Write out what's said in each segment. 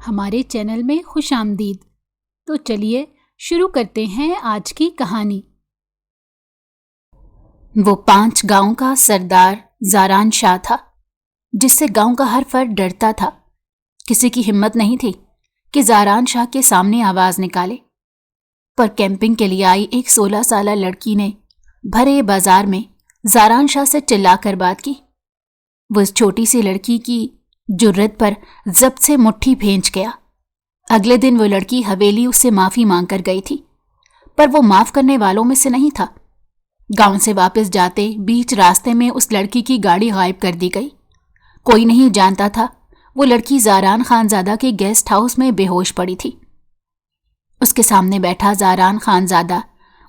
ہمارے چینل میں خوش آمدید۔ تو چلیے شروع کرتے ہیں آج کی کہانی۔ وہ 5 گاؤں کا سردار زاران شاہ تھا، جس سے گاؤں کا ہر فرد ڈرتا تھا۔ کسی کی ہمت نہیں تھی کہ زاران شاہ کے سامنے آواز نکالے، پر کیمپنگ کے لیے آئی ایک 16 سالہ لڑکی نے بھرے بازار میں زاران شاہ سے چلا کر بات کی۔ وہ اس چھوٹی سی لڑکی کی جرت پر ضبط سے مٹھی بھینچ گیا۔ اگلے دن وہ لڑکی حویلی اس سے معافی مانگ کر گئی تھی، پر وہ معاف کرنے والوں میں سے نہیں تھا۔ گاؤں سے واپس جاتے بیچ راستے میں اس لڑکی کی گاڑی غائب کر دی گئی۔ کوئی نہیں جانتا تھا وہ لڑکی زاران خانزادہ کے گیسٹ ہاؤس میں بے ہوش پڑی تھی۔ اس کے سامنے بیٹھا زاران خانزادہ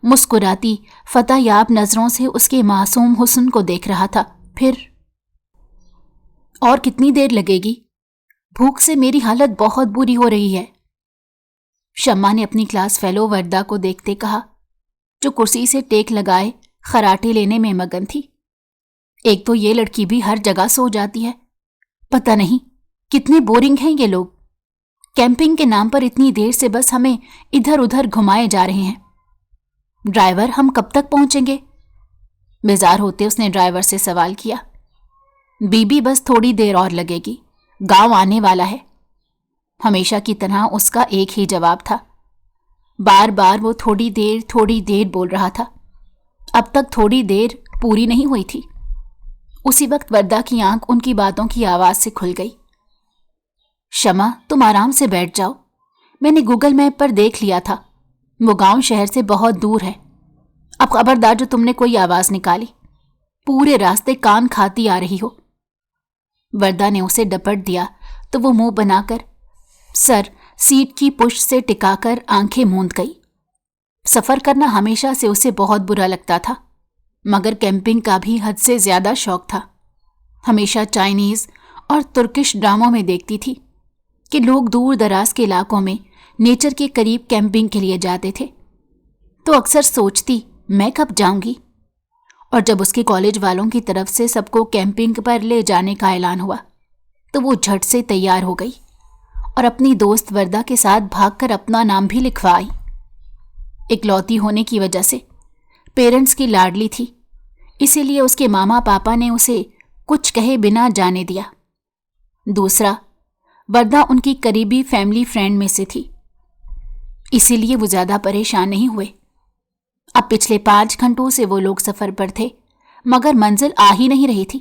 مسکراتی فتح یاب نظروں سے اس کے معصوم حسن کو دیکھ رہا تھا۔ پھر اور کتنی دیر لگے گی؟ بھوک سے میری حالت بہت بری ہو رہی ہے، شمع نے اپنی کلاس فیلو وردہ کو دیکھتے کہا، جو کرسی سے ٹیک لگائے خراٹے لینے میں مگن تھی۔ ایک تو یہ لڑکی بھی ہر جگہ سو جاتی ہے، پتہ نہیں کتنے بورنگ ہیں یہ لوگ۔ کیمپنگ کے نام پر اتنی دیر سے بس ہمیں ادھر ادھر گھمائے جا رہے ہیں۔ ڈرائیور، ہم کب تک پہنچیں گے؟ بیزار ہوتے اس نے ڈرائیور سے سوال کیا۔ بی بی بس تھوڑی دیر اور لگے گی، گاؤں آنے والا ہے، ہمیشہ کی طرح اس کا ایک ہی جواب تھا۔ بار بار وہ تھوڑی دیر بول رہا تھا۔ اب تک تھوڑی دیر پوری نہیں ہوئی تھی۔ اسی وقت وردہ کی آنکھ ان کی باتوں کی آواز سے کھل گئی۔ شمع، تم آرام سے بیٹھ جاؤ، میں نے گوگل میپ پر دیکھ لیا تھا، وہ گاؤں شہر سے بہت دور ہے۔ اب خبردار جو تم نے کوئی آواز نکالی، پورے راستے کان کھاتی آ رہی ہو۔ وردہ نے اسے ڈپٹ دیا تو وہ منہ بنا کر سر سیٹ کی پشت سے ٹکا کر آنکھیں موند گئی۔ سفر کرنا ہمیشہ سے اسے بہت برا لگتا تھا، مگر کیمپنگ کا بھی حد سے زیادہ شوق تھا۔ ہمیشہ چائنیز اور ترکش ڈراموں میں دیکھتی تھی کہ لوگ دور دراز کے علاقوں میں نیچر کے قریب کیمپنگ کے لیے جاتے تھے، تو اکثر سوچتی میں کب جاؤں گی۔ اور جب اس کے کالج والوں کی طرف سے سب کو کیمپنگ پر لے جانے کا اعلان ہوا تو وہ جھٹ سے تیار ہو گئی اور اپنی دوست وردہ کے ساتھ بھاگ کر اپنا نام بھی لکھوا آئی۔ اکلوتی ہونے کی وجہ سے پیرنٹس کی لاڈلی تھی، اسی لیے اس کے ماما پاپا نے اسے کچھ کہے بنا جانے دیا۔ دوسرا، وردہ ان کی قریبی فیملی فرینڈ میں سے تھی، اسی لیے وہ زیادہ پریشان نہیں ہوئے۔ اب پچھلے 5 گھنٹوں سے وہ لوگ سفر پر تھے، مگر منزل آ ہی نہیں رہی تھی۔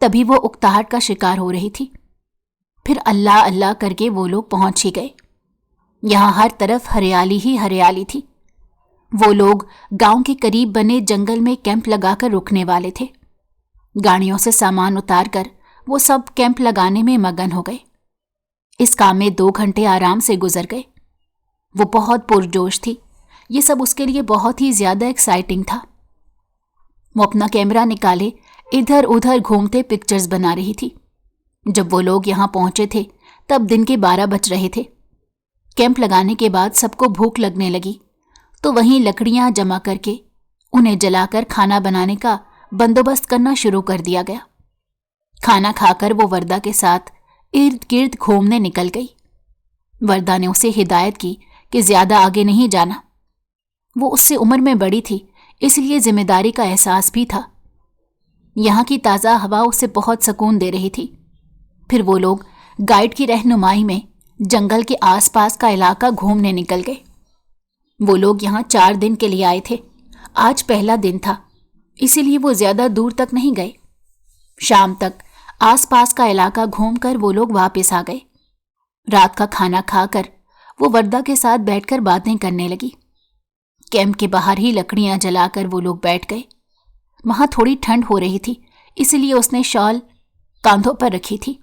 تبھی وہ اکتاہٹ کا شکار ہو رہی تھی۔ پھر اللہ اللہ کر کے وہ لوگ پہنچ ہی گئے۔ یہاں ہر طرف ہریالی ہی ہریالی تھی۔ وہ لوگ گاؤں کے قریب بنے جنگل میں کیمپ لگا کر رکنے والے تھے۔ گاڑیوں سے سامان اتار کر وہ سب کیمپ لگانے میں مگن ہو گئے۔ اس کام میں 2 گھنٹے آرام سے گزر گئے۔ وہ بہت پرجوش تھی، یہ سب اس کے لیے بہت ہی زیادہ ایکسائٹنگ تھا۔ وہ اپنا کیمرہ نکالے ادھر ادھر گھومتے پکچرز بنا رہی تھی۔ جب وہ لوگ یہاں پہنچے تھے تب دن کے 12 بج رہے تھے۔ کیمپ لگانے کے بعد سب کو بھوک لگنے لگی تو وہیں لکڑیاں جمع کر کے انہیں جلا کر کھانا بنانے کا بندوبست کرنا شروع کر دیا گیا۔ کھانا کھا کر وہ وردہ کے ساتھ ارد گرد گھومنے نکل گئی۔ وردہ نے اسے ہدایت کی کہ زیادہ آگے نہیں جانا۔ وہ اس سے عمر میں بڑی تھی، اس لیے ذمہ داری کا احساس بھی تھا۔ یہاں کی تازہ ہوا اسے بہت سکون دے رہی تھی۔ پھر وہ لوگ گائیڈ کی رہنمائی میں جنگل کے آس پاس کا علاقہ گھومنے نکل گئے۔ وہ لوگ یہاں 4 دن کے لیے آئے تھے، آج پہلا دن تھا، اسی لیے وہ زیادہ دور تک نہیں گئے۔ شام تک آس پاس کا علاقہ گھوم کر وہ لوگ واپس آ گئے۔ رات کا کھانا کھا کر وہ وردہ کے ساتھ بیٹھ کر باتیں کرنے لگی۔ کیمپ کے باہر ہی لکڑیاں جلا کر وہ لوگ بیٹھ گئے۔ وہاں تھوڑی ٹھنڈ ہو رہی تھی، اسی لیے اس نے شال کاندھوں پر رکھی تھی۔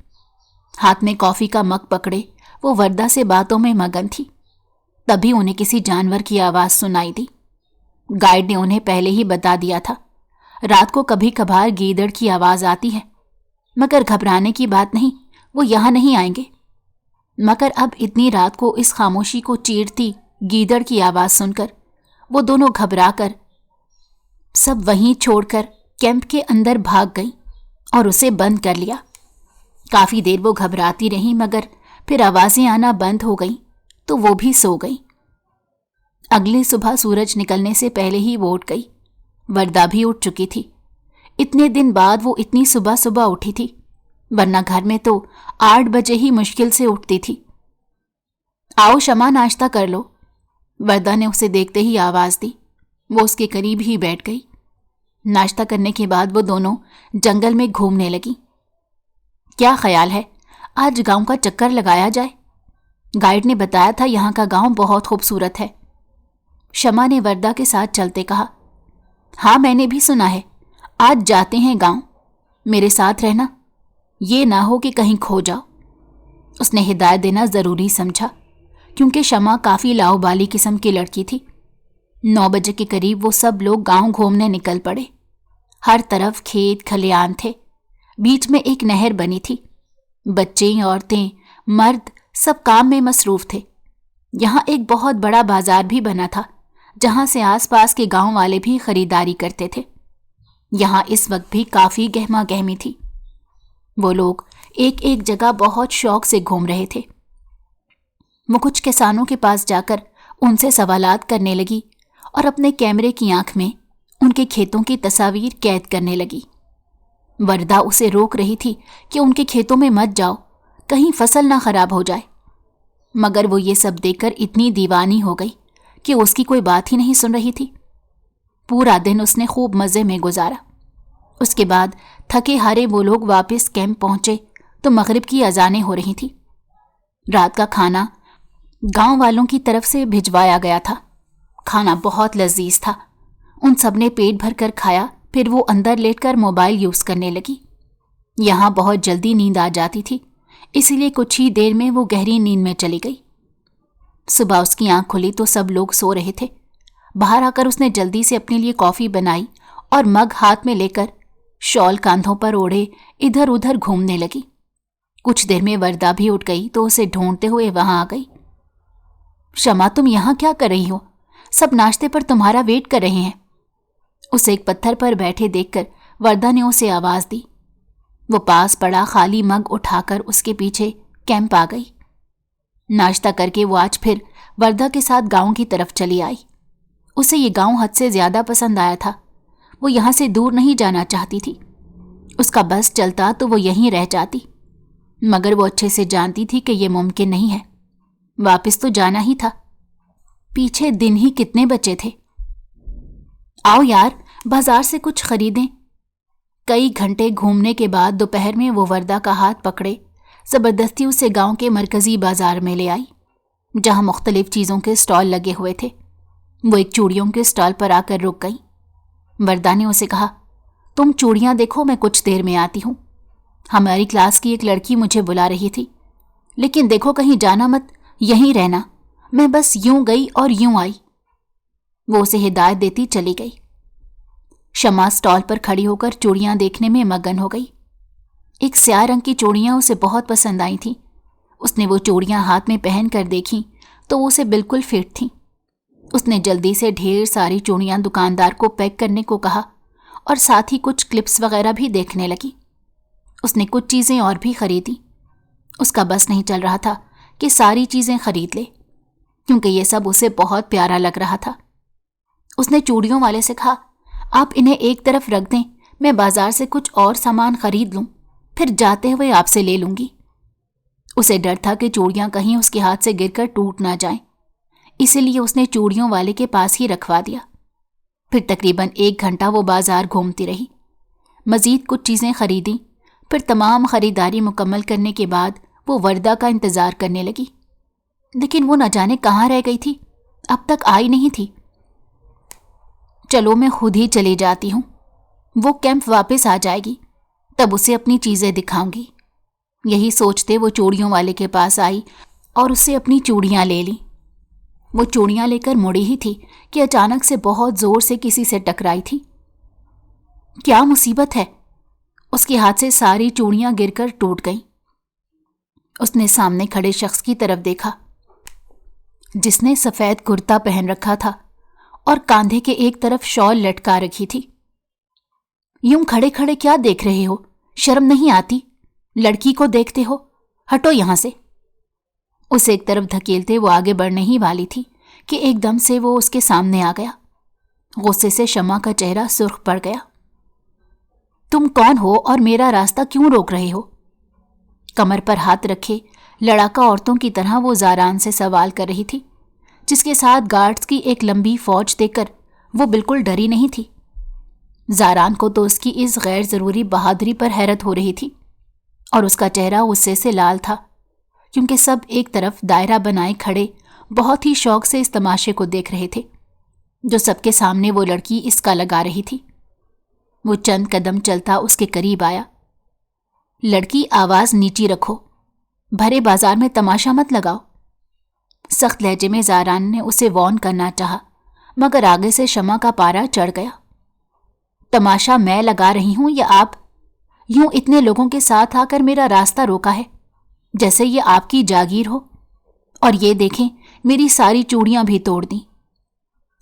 ہاتھ میں کافی کا مگ پکڑے وہ وردہ سے باتوں میں مگن تھی۔ تبھی انہیں کسی جانور کی آواز سنائی دی۔ گائیڈ نے انہیں پہلے ہی بتا دیا تھا، رات کو کبھی کبھار گیدڑ کی آواز آتی ہے، مگر گھبرانے کی بات نہیں، وہ یہاں نہیں آئیں گے۔ مگر اب اتنی رات کو اس خاموشی کو چیرتی گیدڑ کی آواز سن کر وہ دونوں گھبرا کر سب وہیں چھوڑ کر کیمپ کے اندر بھاگ گئیں اور اسے بند کر لیا۔ کافی دیر وہ گھبراتی رہیں، مگر फिर आवाजें आना बंद हो गईं तो वो भी सो गई। अगली सुबह सूरज निकलने से पहले ही वो उठ गई। वरदा भी उठ चुकी थी। इतने दिन बाद वो इतनी सुबह सुबह उठी थी, वरना घर में तो 8 बजे ही मुश्किल से उठती थी। आओ शमा, नाश्ता कर लो। वरदा ने उसे देखते ही आवाज दी। वो उसके करीब ही बैठ गई। नाश्ता करने के बाद वो दोनों जंगल में घूमने लगी। क्या ख्याल है, आज गांव का चक्कर लगाया जाए? गाइड ने बताया था यहाँ का गांव बहुत खूबसूरत है। शमा ने वरदा के साथ चलते कहा। हाँ, मैंने भी सुना है। आज जाते हैं गांव, मेरे साथ रहना, ये ना हो कि कहीं खो जाओ। उसने हिदायत देना जरूरी समझा, क्योंकि शमा काफी लाओबाली किस्म की लड़की थी। 9 बजे के करीब वो सब लोग गांव घूमने निकल पड़े। हर तरफ खेत खलियान थे। बीच में एक नहर बनी थी। बच्चे, औरतें, मर्द सब काम में मसरूफ थे। यहाँ एक बहुत बड़ा बाजार भी बना था, जहाँ से आसपास के गांव वाले भी खरीदारी करते थे। यहाँ इस वक्त भी काफी गहमा गहमी थी। वो लोग एक एक जगह बहुत शौक से घूम रहे थे। वो कुछ किसानों के पास जाकर उनसे सवालात करने लगी और अपने कैमरे की आंख में उनके खेतों की तस्वीर कैद करने लगी। वरदा उसे रोक रही थी कि उनके खेतों में मत जाओ, कहीं फसल ना खराब हो जाए, मगर वो ये सब देखकर इतनी दीवानी हो गई कि उसकी कोई बात ही नहीं सुन रही थी। पूरा दिन उसने खूब मज़े में गुजारा। उसके बाद थके हारे वो लोग वापस कैंप पहुंचे तो मगरिब की अजानें हो रही थी। रात का खाना गांव वालों की तरफ से भिजवाया गया था। खाना बहुत लजीज था। उन सब ने पेट भर कर खाया। फिर वो अंदर लेटकर मोबाइल यूज़ करने लगी। यहाँ बहुत जल्दी नींद आ जाती थी, इसीलिए कुछ ही देर में वो गहरी नींद में चली गई। सुबह उसकी आंख खुली तो सब लोग सो रहे थे। बाहर आकर उसने जल्दी से अपने लिए कॉफ़ी बनाई और मग हाथ में लेकर शॉल कांधों पर ओढ़े इधर उधर घूमने लगी। कुछ देर में वरदा भी उठ गई तो उसे ढूंढते हुए वहां आ गई। शमा, तुम यहाँ क्या कर रही हो? सब नाश्ते पर तुम्हारा वेट कर रहे हैं। उसे एक पत्थर पर बैठे देखकर वरदा ने उसे आवाज दी। वो पास पड़ा खाली मग उठाकर उसके पीछे कैंप आ गई। नाश्ता करके वो आज फिर वरदा के साथ गांव की तरफ चली आई। उसे ये गांव हद से ज्यादा पसंद आया था। वो यहाँ से दूर नहीं जाना चाहती थी। उसका बस चलता तो वो यहीं रह जाती, मगर वो अच्छे से जानती थी कि ये मुमकिन नहीं है। वापस तो जाना ही था। पीछे दिन ही कितने बचे थे। आओ यार, बाजार से कुछ खरीदें। कई घंटे घूमने के बाद दोपहर में वो वरदा का हाथ पकड़े जबरदस्ती उसे गांव के मरकजी बाजार में ले आई, जहां मुख्तलिफ चीज़ों के स्टॉल लगे हुए थे। वो एक चूड़ियों के स्टॉल पर आकर रुक गई। वरदा ने उसे कहा, तुम चूड़ियाँ देखो, मैं कुछ देर में आती हूँ। हमारी क्लास की एक लड़की मुझे बुला रही थी, लेकिन देखो कहीं जाना मत, यहीं रहना। मैं बस यूं गई और यूं आई। वो उसे हिदायत देती चली गई। शमा स्टॉल पर खड़ी होकर चूड़ियाँ देखने में मगन हो गई। एक स्याह रंग की चूड़ियाँ उसे बहुत पसंद आई थीं। उसने वो चूड़ियाँ हाथ में पहन कर देखी तो उसे बिल्कुल फिट थीं। उसने जल्दी से ढेर सारी चूड़ियाँ दुकानदार को पैक करने को कहा और साथ ही कुछ क्लिप्स वगैरह भी देखने लगी। उसने कुछ चीज़ें और भी खरीदी। उसका बस नहीं चल रहा था कि सारी चीज़ें खरीद ले, क्योंकि ये सब उसे बहुत प्यारा लग रहा था। उसने चूड़ियों वाले से कहा, आप इन्हें एक तरफ रख दें, मैं बाजार से कुछ और सामान खरीद लूं, फिर जाते हुए आपसे ले लूंगी। उसे डर था कि चूड़ियाँ कहीं उसके हाथ से गिरकर टूट ना जाएं, इसीलिए उसने चूड़ियों वाले के पास ही रखवा दिया। फिर तकरीबन 1 घंटा वो बाजार घूमती रही। मज़ीद कुछ चीज़ें खरीदी। फिर तमाम खरीदारी मुकम्मल करने के बाद वो वरदा का इंतज़ार करने लगी, लेकिन वो न जाने कहाँ रह गई थी, अब तक आई नहीं थी। चलो मैं खुद ही चली जाती हूँ, वो कैंप वापस आ जाएगी, तब उसे अपनी चीज़ें दिखाऊंगी। यही सोचते वो चूड़ियों वाले के पास आई और उससे अपनी चूड़ियाँ ले ली। वो चूड़ियाँ लेकर मुड़ी ही थी कि अचानक से बहुत ज़ोर से किसी से टकराई थी। क्या मुसीबत है? उसके हाथ से सारी चूड़ियाँ गिरकर टूट गईं। उसने सामने खड़े शख्स की तरफ देखा, जिसने सफ़ेद कुर्ता पहन रखा था और कांधे के एक तरफ शॉल लटका रखी थी। यूं खड़े खड़े क्या देख रहे हो? शर्म नहीं आती? लड़की को देखते हो? हटो यहाँ से। उसे एक तरफ धकेलते वो आगे बढ़ने ही वाली थी कि एकदम से वो उसके सामने आ गया। गुस्से से शमा का चेहरा सुर्ख पड़ गया। तुम कौन हो और मेरा रास्ता क्यों रोक रहे हो? कमर पर हाथ रखे लड़ाका औरतों की तरह वो ज़ारान से सवाल कर रही थी, जिसके साथ गार्ड्स की एक लंबी फौज देखकर वो बिल्कुल डरी नहीं थी। ज़ारान को तो उसकी इस गैर ज़रूरी बहादुरी पर हैरत हो रही थी और उसका चेहरा गुस्से से लाल था, क्योंकि सब एक तरफ दायरा बनाए खड़े बहुत ही शौक से इस तमाशे को देख रहे थे जो सबके सामने वो लड़की इसका लगा रही थी। वो चंद कदम चलता उसके करीब आया। लड़की, आवाज़ नीची रखो, भरे बाजार में तमाशा मत लगाओ। सख्त लहजे में ज़ारान ने उसे वार्न करना चाहा, मगर आगे से शमा का पारा चढ़ गया। तमाशा मैं लगा रही हूं या आप? यूं इतने लोगों के साथ आकर मेरा रास्ता रोका है, जैसे ये आपकी जागीर हो। और ये देखें, मेरी सारी चूड़ियां भी तोड़ दी।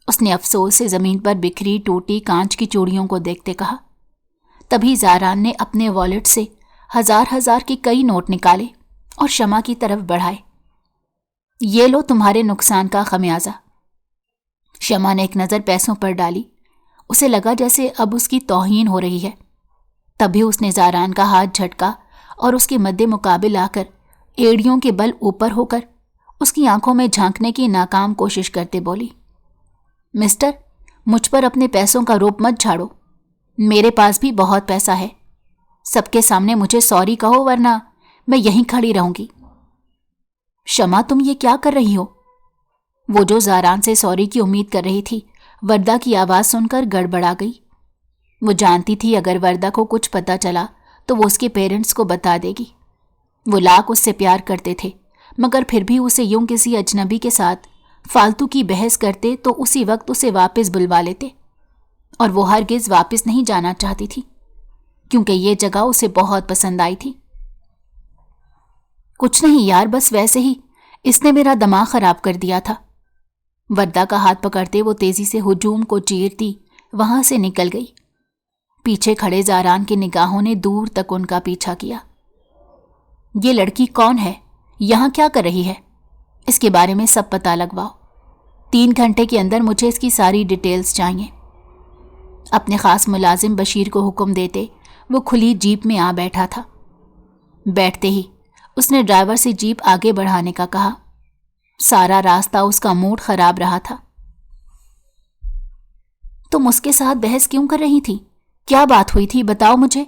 उसने अफसोस से जमीन पर बिखरी टूटी कांच की चूड़ियों को देखते कहा। तभी ज़ारान ने अपने वॉलेट से हजार के कई नोट निकाले और शमा की तरफ बढ़ाए। ये लो तुम्हारे नुकसान का खमियाजा। शमा ने एक नज़र पैसों पर डाली। उसे लगा जैसे अब उसकी तौहीन हो रही है। तभी उसने ज़ारान का हाथ झटका और उसके मद्दे मुकाबिल आकर एड़ियों के बल ऊपर होकर उसकी आंखों में झांकने की नाकाम कोशिश करते बोली, मिस्टर, मुझ पर अपने पैसों का रोप मत झाड़ो। मेरे पास भी बहुत पैसा है। सबके सामने मुझे सॉरी कहो, वरना मैं यहीं खड़ी रहूंगी। शमा, तुम ये क्या कर रही हो? वो जो ज़ारान से सॉरी की उम्मीद कर रही थी, वर्दा की आवाज़ सुनकर गड़बड़ा गई। वो जानती थी अगर वर्दा को कुछ पता चला तो वो उसके पेरेंट्स को बता देगी। वो लाख उससे प्यार करते थे, मगर फिर भी उसे यूं किसी अजनबी के साथ फालतू की बहस करते तो उसी वक्त उसे वापस बुलवा लेते, और वो हरगिज़ वापस नहीं जाना चाहती थी, क्योंकि ये जगह उसे बहुत पसंद आई थी। कुछ नहीं यार, बस वैसे ही इसने मेरा दिमाग खराब कर दिया था। वर्दा का हाथ पकड़ते वो तेजी से हुजूम को चीरती वहां से निकल गई। पीछे खड़े ज़ारान की निगाहों ने दूर तक उनका पीछा किया। ये लड़की कौन है? यहाँ क्या कर रही है? इसके बारे में सब पता लगवाओ। 3 घंटे के अंदर मुझे इसकी सारी डिटेल्स चाहिए। अपने खास मुलाजिम बशीर को हुक्म देते वो खुली जीप में आ बैठा था। बैठते ही उसने ड्राइवर से जीप आगे बढ़ाने का कहा। सारा रास्ता उसका मूड खराब रहा था। तुम उसके साथ बहस क्यों कर रही थी? क्या बात हुई थी, बताओ मुझे।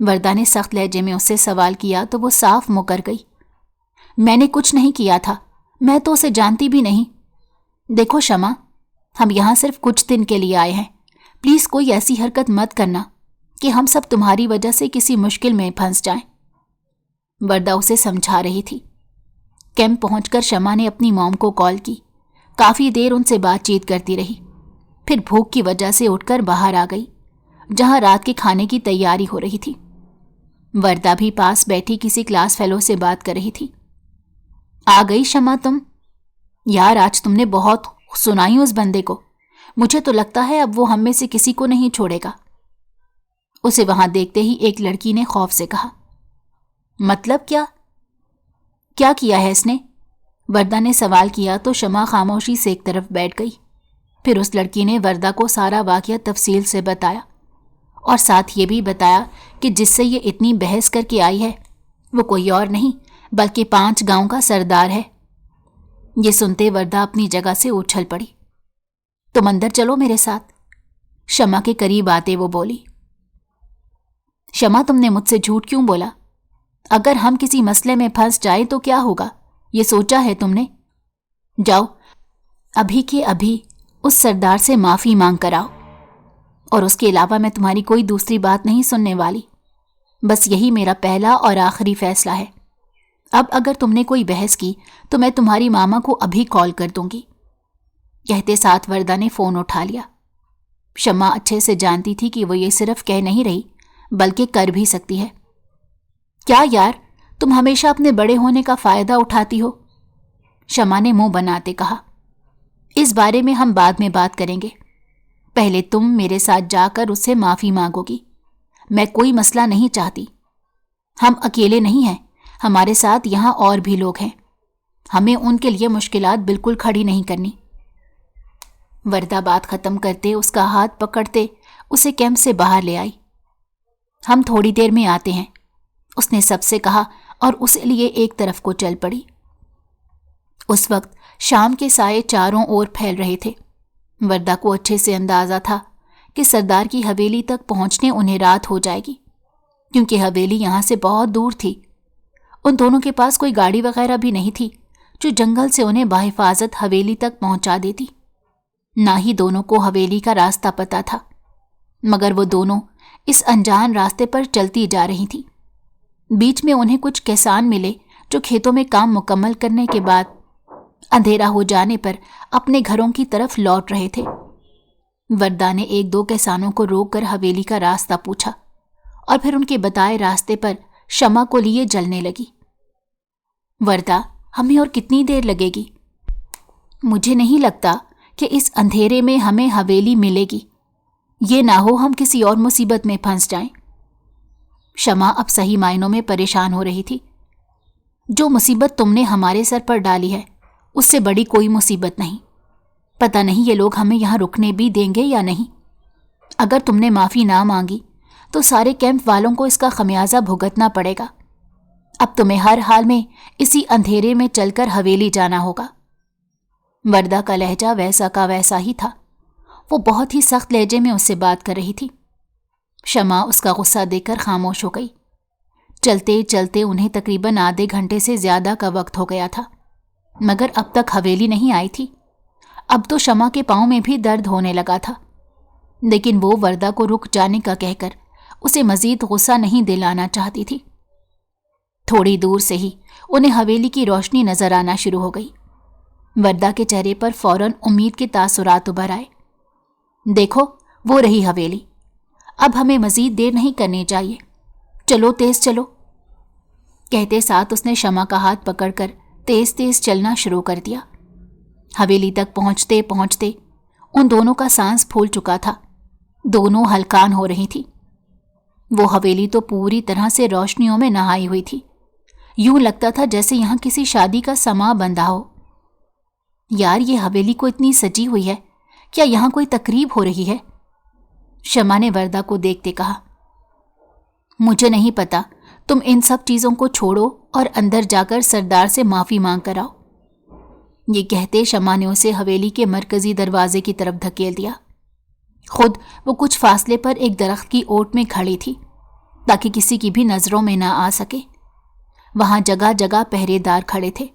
वर्दा ने सख्त लहजे में उससे सवाल किया तो वो साफ मुकर गई। मैंने कुछ नहीं किया था, मैं तो उसे जानती भी नहीं। देखो शमा, हम यहाँ सिर्फ कुछ दिन के लिए आए हैं। प्लीज कोई ऐसी हरकत मत करना कि हम सब तुम्हारी वजह से किसी मुश्किल में फंस जाएं। वर्दा उसे समझा रही थी। कैंप पहुंचकर शमा ने अपनी मॉम को कॉल की। काफी देर उनसे बातचीत करती रही, फिर भूख की वजह से उठकर बाहर आ गई, जहां रात के खाने की तैयारी हो रही थी। वर्दा भी पास बैठी किसी क्लास फेलो से बात कर रही थी। आ गई शमा तुम? यार, आज तुमने बहुत सुनाई उस बंदे को। मुझे तो लगता है अब वो हम में से किसी को नहीं छोड़ेगा। उसे वहां देखते ही एक लड़की ने खौफ से कहा। मतलब क्या किया है इसने? वर्दा ने सवाल किया तो शमा खामोशी से एक तरफ बैठ गई। फिर उस लड़की ने वर्दा को सारा वाकया तफसील से बताया, और साथ ये भी बताया कि जिससे ये इतनी बहस करके आई है वो कोई और नहीं बल्कि 5 गांव का सरदार है। ये सुनते वर्दा अपनी जगह से उछल पड़ी। तुम अंदर चलो मेरे साथ। शमा के करीब आते वो बोली। शमा, तुमने मुझसे झूठ क्यों बोला? अगर हम किसी मसले में फंस जाए तो क्या होगा, ये सोचा है तुमने? जाओ, अभी के अभी उस सरदार से माफी मांग कर आओ, और उसके अलावा मैं तुम्हारी कोई दूसरी बात नहीं सुनने वाली। बस यही मेरा पहला और आखिरी फैसला है। अब अगर तुमने कोई बहस की तो मैं तुम्हारी मामा को अभी कॉल कर दूंगी। कहते साथ वर्दा ने फोन उठा लिया। शमा अच्छे से जानती थी कि वो ये सिर्फ कह नहीं रही बल्कि कर भी सकती है। क्या यार, तुम हमेशा अपने बड़े होने का फायदा उठाती हो, शमा ने मुंह बनाते कहा। इस बारे में हम बाद में बात करेंगे। पहले तुम मेरे साथ जाकर उससे माफी मांगोगी। मैं कोई मसला नहीं चाहती। हम अकेले नहीं हैं, हमारे साथ यहाँ और भी लोग हैं। ہمیں ان کے لیے مشکلات بالکل کھڑی نہیں کرنی۔ وردہ بات ختم کرتے اس کا ہاتھ پکڑتے اسے کیمپ سے باہر لے آئی۔ ہم تھوڑی دیر میں آتے ہیں، اس نے سب سے کہا اور اسے لیے ایک طرف کو چل پڑی۔ اس وقت شام کے سائے چاروں اور پھیل رہے تھے۔ وردہ کو اچھے سے اندازہ تھا کہ سردار کی حویلی تک پہنچنے انہیں رات ہو جائے گی، کیونکہ حویلی یہاں سے بہت دور تھی۔ ان دونوں کے پاس کوئی گاڑی وغیرہ بھی نہیں تھی جو جنگل سے انہیں بحفاظت حویلی تک پہنچا دیتی۔ نہ ہی دونوں کو حویلی کا راستہ پتا تھا، مگر وہ دونوں اس انجان راستے پر چلتی جا رہی تھی۔ بیچ میں انہیں کچھ کسان ملے جو کھیتوں میں کام مکمل کرنے کے بعد اندھیرا ہو جانے پر اپنے گھروں کی طرف لوٹ رہے تھے۔ وردہ نے ایک دو کسانوں کو روک کر حویلی کا راستہ پوچھا اور پھر ان کے بتائے راستے پر شمع کو لیے جلنے لگی۔ وردہ، ہمیں اور کتنی دیر لگے گی؟ مجھے نہیں لگتا کہ اس اندھیرے میں ہمیں حویلی ملے گی، یہ نہ ہو ہم کسی اور مصیبت میں پھنس جائیں۔ شمع اب صحیح معنوں میں پریشان ہو رہی تھی۔ جو مصیبت تم نے ہمارے سر پر ڈالی ہے اس سے بڑی کوئی مصیبت نہیں۔ پتہ نہیں یہ لوگ ہمیں یہاں رکنے بھی دیں گے یا نہیں۔ اگر تم نے معافی نہ مانگی تو سارے کیمپ والوں کو اس کا خمیازہ بھگتنا پڑے گا۔ اب تمہیں ہر حال میں اسی اندھیرے میں چل کر حویلی جانا ہوگا۔ وردہ کا لہجہ ویسا کا ویسا ہی تھا۔ وہ بہت ہی سخت لہجے میں اس سے بات کر رہی تھی۔ شمع اس کا غصہ دیکھ کر خاموش ہو گئی۔ چلتے چلتے انہیں تقریباً آدھے گھنٹے سے زیادہ کا وقت ہو گیا تھا، مگر اب تک حویلی نہیں آئی تھی۔ اب تو شمع کے پاؤں میں بھی درد ہونے لگا تھا، لیکن وہ وردہ کو رک جانے کا کہہ کر اسے مزید غصہ نہیں دلانا چاہتی تھی۔ تھوڑی دور سے ہی انہیں حویلی کی روشنی نظر آنا شروع ہو گئی۔ وردہ کے چہرے پر فوراً امید کے تاثرات ابھر آئے۔ دیکھو، وہ رہی حویلی۔ اب ہمیں مزید دیر نہیں کرنی چاہیے، چلو تیز چلو۔ کہتے ساتھ اس نے شمع کا ہاتھ پکڑ کر تیز تیز چلنا شروع کر دیا۔ حویلی تک پہنچتے پہنچتے ان دونوں کا سانس پھول چکا تھا، دونوں ہلکان ہو رہی تھی۔ وہ حویلی تو پوری طرح سے روشنیوں میں نہائی ہوئی تھی، یوں لگتا تھا جیسے یہاں کسی شادی کا سماں بندھا ہو۔ یار، یہ حویلی کو اتنی سجی ہوئی ہے، کیا یہاں کوئی تقریب ہو رہی ہے؟ شمع نے وردہ کو دیکھتے کہا۔ مجھے نہیں پتا، تم ان سب چیزوں کو چھوڑو اور اندر جا کر سردار سے معافی مانگ کر آؤ۔ یہ کہتے شمع نے اسے حویلی کے مرکزی دروازے کی طرف دھکیل دیا۔ خود وہ کچھ فاصلے پر ایک درخت کی اوٹ میں کھڑی تھی تاکہ کسی کی بھی نظروں میں نہ آ سکے۔ وہاں جگہ جگہ پہرے دار کھڑے تھے۔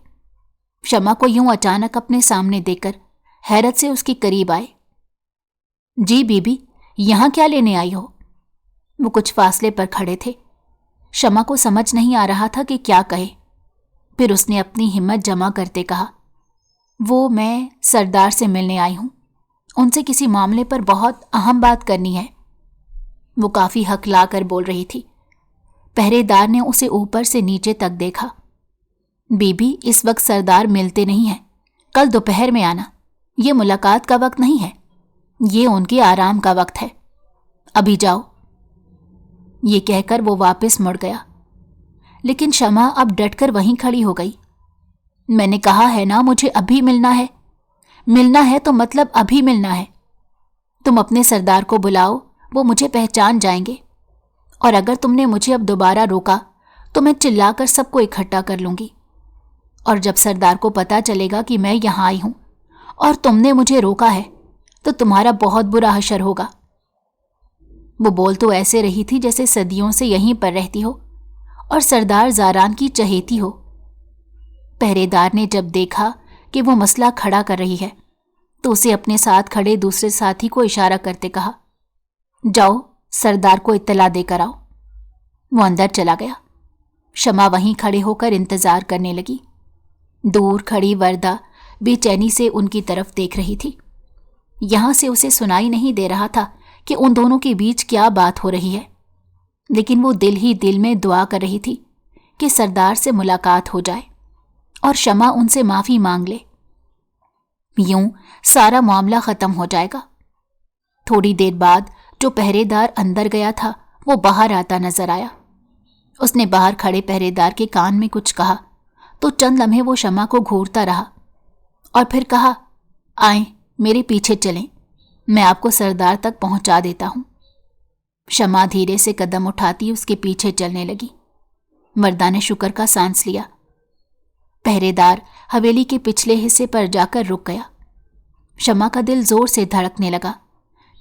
شمع کو یوں اچانک اپنے سامنے دیکھ کر حیرت سے اس کے قریب آئے۔ جی بی بی، یہاں کیا لینے آئی ہو؟ وہ کچھ فاصلے پر کھڑے تھے۔ شمع کو سمجھ نہیں آ رہا تھا کہ کیا کہے۔ پھر اس نے اپنی ہمت جمع کرتے کہا، میں سردار سے ملنے آئی ہوں، ان سے کسی معاملے پر بہت اہم بات کرنی ہے۔ وہ کافی ہکلا کر بول رہی تھی۔ پہرے دار نے اسے اوپر سے نیچے تک دیکھا۔ بی بی، اس وقت سردار ملتے نہیں ہیں، کل دوپہر میں آنا، یہ ملاقات کا وقت نہیں ہے، یہ ان کے آرام کا وقت ہے، ابھی جاؤ۔ یہ کہہ کر وہ واپس مڑ گیا، لیکن شمع اب ڈٹ کر وہیں کھڑی ہو گئی۔ میں نے کہا ہے نا مجھے ابھی ملنا ہے تو مطلب ابھی ملنا ہے۔ تم اپنے سردار کو بلاؤ، وہ مجھے پہچان جائیں گے، اور اگر تم نے مجھے اب دوبارہ روکا تو میں چلا کر سب کو اکٹھا کر لوں گی، اور جب سردار کو پتا چلے گا کہ میں یہاں آئی ہوں اور تم نے مجھے روکا ہے تو تمہارا بہت برا حشر ہوگا۔ وہ بول تو ایسے رہی تھی جیسے صدیوں سے یہیں پر رہتی ہو اور سردار زاران کی چہیتی ہو۔ پہرے دار نے جب دیکھا کہ وہ مسئلہ کھڑا کر رہی ہے تو اسے اپنے ساتھ کھڑے دوسرے ساتھی کو اشارہ کرتے کہا، جاؤ سردار کو اطلاع دے کر آؤ۔ وہ اندر چلا گیا۔ شمع وہیں کھڑے ہو کر انتظار کرنے لگی۔ دور کھڑی وردہ بے چینی سے ان کی طرف دیکھ رہی تھی۔ یہاں سے اسے سنائی نہیں دے رہا تھا کہ ان دونوں کے بیچ کیا بات ہو رہی ہے، لیکن وہ دل ہی دل میں دعا کر رہی تھی کہ سردار سے ملاقات ہو جائے اور شمع ان سے معافی مانگ لے۔ یوں سارا معاملہ ختم ہو جائے گا۔ تھوڑی دیر بعد جو پہرے دار اندر گیا تھا وہ باہر آتا نظر آیا۔ اس نے باہر کھڑے پہرے دار کے کان میں کچھ کہا तो चंद लम्हे वो शमा को घूरता रहा और फिर कहा, आएं, मेरे पीछे चलें, मैं आपको सरदार तक पहुंचा देता हूं। शमा धीरे से कदम उठाती उसके पीछे चलने लगी। मर्दा ने शुक्र का सांस लिया। पहरेदार हवेली के पिछले हिस्से पर जाकर रुक गया। शमा का दिल जोर से धड़कने लगा।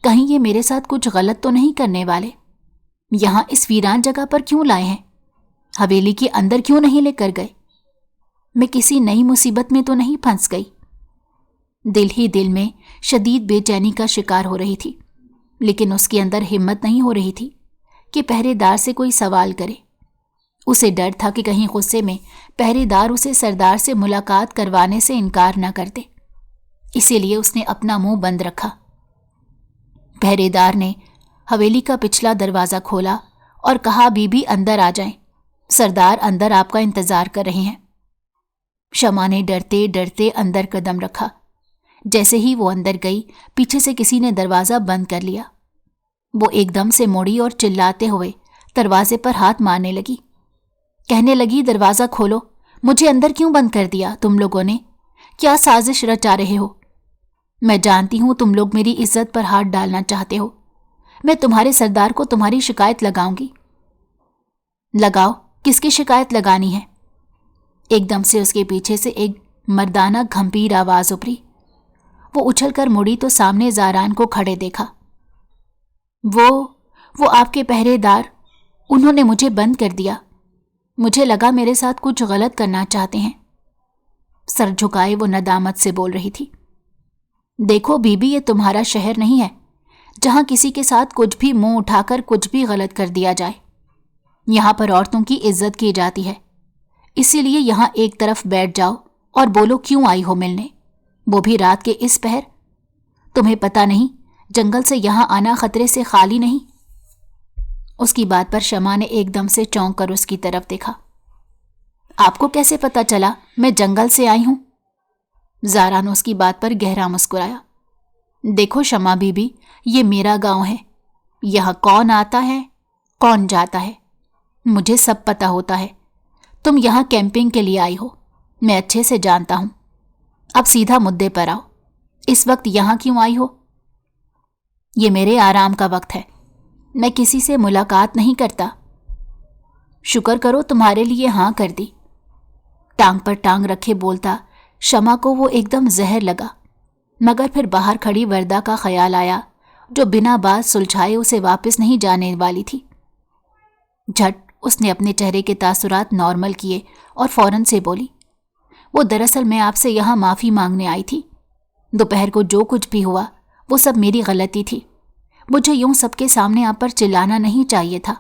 कहीं ये मेरे साथ कुछ गलत तो नहीं करने वाले? यहां इस वीरान जगह पर क्यों लाए हैं? हवेली के अंदर क्यों नहीं लेकर गए? मैं किसी नई मुसीबत में तो नहीं फंस गई? दिल ही दिल में शदीद बेचैनी का शिकार हो रही थी, लेकिन उसके अंदर हिम्मत नहीं हो रही थी कि पहरेदार से कोई सवाल करे। उसे डर था कि कहीं गुस्से में पहरेदार उसे सरदार से मुलाकात करवाने से इनकार न कर दे। इसीलिए उसने अपना मुंह बंद रखा। पहरेदार ने हवेली का पिछला दरवाज़ा खोला और कहा, बीबी अंदर आ जाएं, सरदार अंदर आपका इंतजार कर रहे हैं। शमा ने डरते डरते अंदर कदम रखा। जैसे ही वो अंदर गई, पीछे से किसी ने दरवाज़ा बंद कर लिया। वो एकदम से मुड़ी और चिल्लाते हुए दरवाजे पर हाथ मारने लगी। कहने लगी, दरवाज़ा खोलो, मुझे अंदर क्यों बंद कर दिया तुम लोगों ने? क्या साजिश रचा रहे हो? मैं जानती हूं तुम लोग मेरी इज्जत पर हाथ डालना चाहते हो। मैं तुम्हारे सरदार को तुम्हारी शिकायत लगाऊंगी। लगाओ, किसकी शिकायत लगानी है? एकदम से उसके पीछे से एक मर्दाना गंभीर आवाज उभरी। वो उछलकर मुड़ी तो सामने ज़ारान को खड़े देखा। वो आपके पहरेदार, उन्होंने मुझे बंद कर दिया। मुझे लगा मेरे साथ कुछ गलत करना चाहते हैं। सर झुकाए वो नदामत से बोल रही थी। देखो बीबी, ये तुम्हारा शहर नहीं है जहां किसी के साथ कुछ भी मुंह उठाकर कुछ भी गलत कर दिया जाए। यहां पर औरतों की इज्जत की जाती है। इसीलिए यहां एक तरफ बैठ जाओ और बोलो क्यों आई हो मिलने, वो भी रात के इस पहर। तुम्हें पता नहीं जंगल से यहां आना खतरे से खाली नहीं। उसकी बात पर शमा ने एकदम से चौंक कर उसकी तरफ देखा। आपको कैसे पता चला मैं जंगल से आई हूं? ज़ारा ने उसकी बात पर गहरा मुस्कुराया। देखो शमा बीबी, ये मेरा गांव है। यहां कौन आता है कौन जाता है मुझे सब पता होता है। तुम यहां कैंपिंग के लिए आई हो, मैं अच्छे से जानता हूं। अब सीधा मुद्दे पर आओ, इस वक्त यहां क्यों आई हो? ये मेरे आराम का वक्त है, मैं किसी से मुलाकात नहीं करता। शुक्र करो तुम्हारे लिए हां कर दी। टांग पर टांग रखे बोलता शमा को वो एकदम जहर लगा, मगर फिर बाहर खड़ी वर्दा का ख्याल आया जो बिना बात सुलझाए उसे वापस नहीं जाने वाली थी। झट उसने अपने चेहरे के तासुरात नॉर्मल किए और फौरन से बोली, वो दरअसल मैं आपसे यहाँ माफ़ी मांगने आई थी। दोपहर को जो कुछ भी हुआ वो सब मेरी गलती थी। मुझे यूं सबके सामने आप पर चिल्लाना नहीं चाहिए था।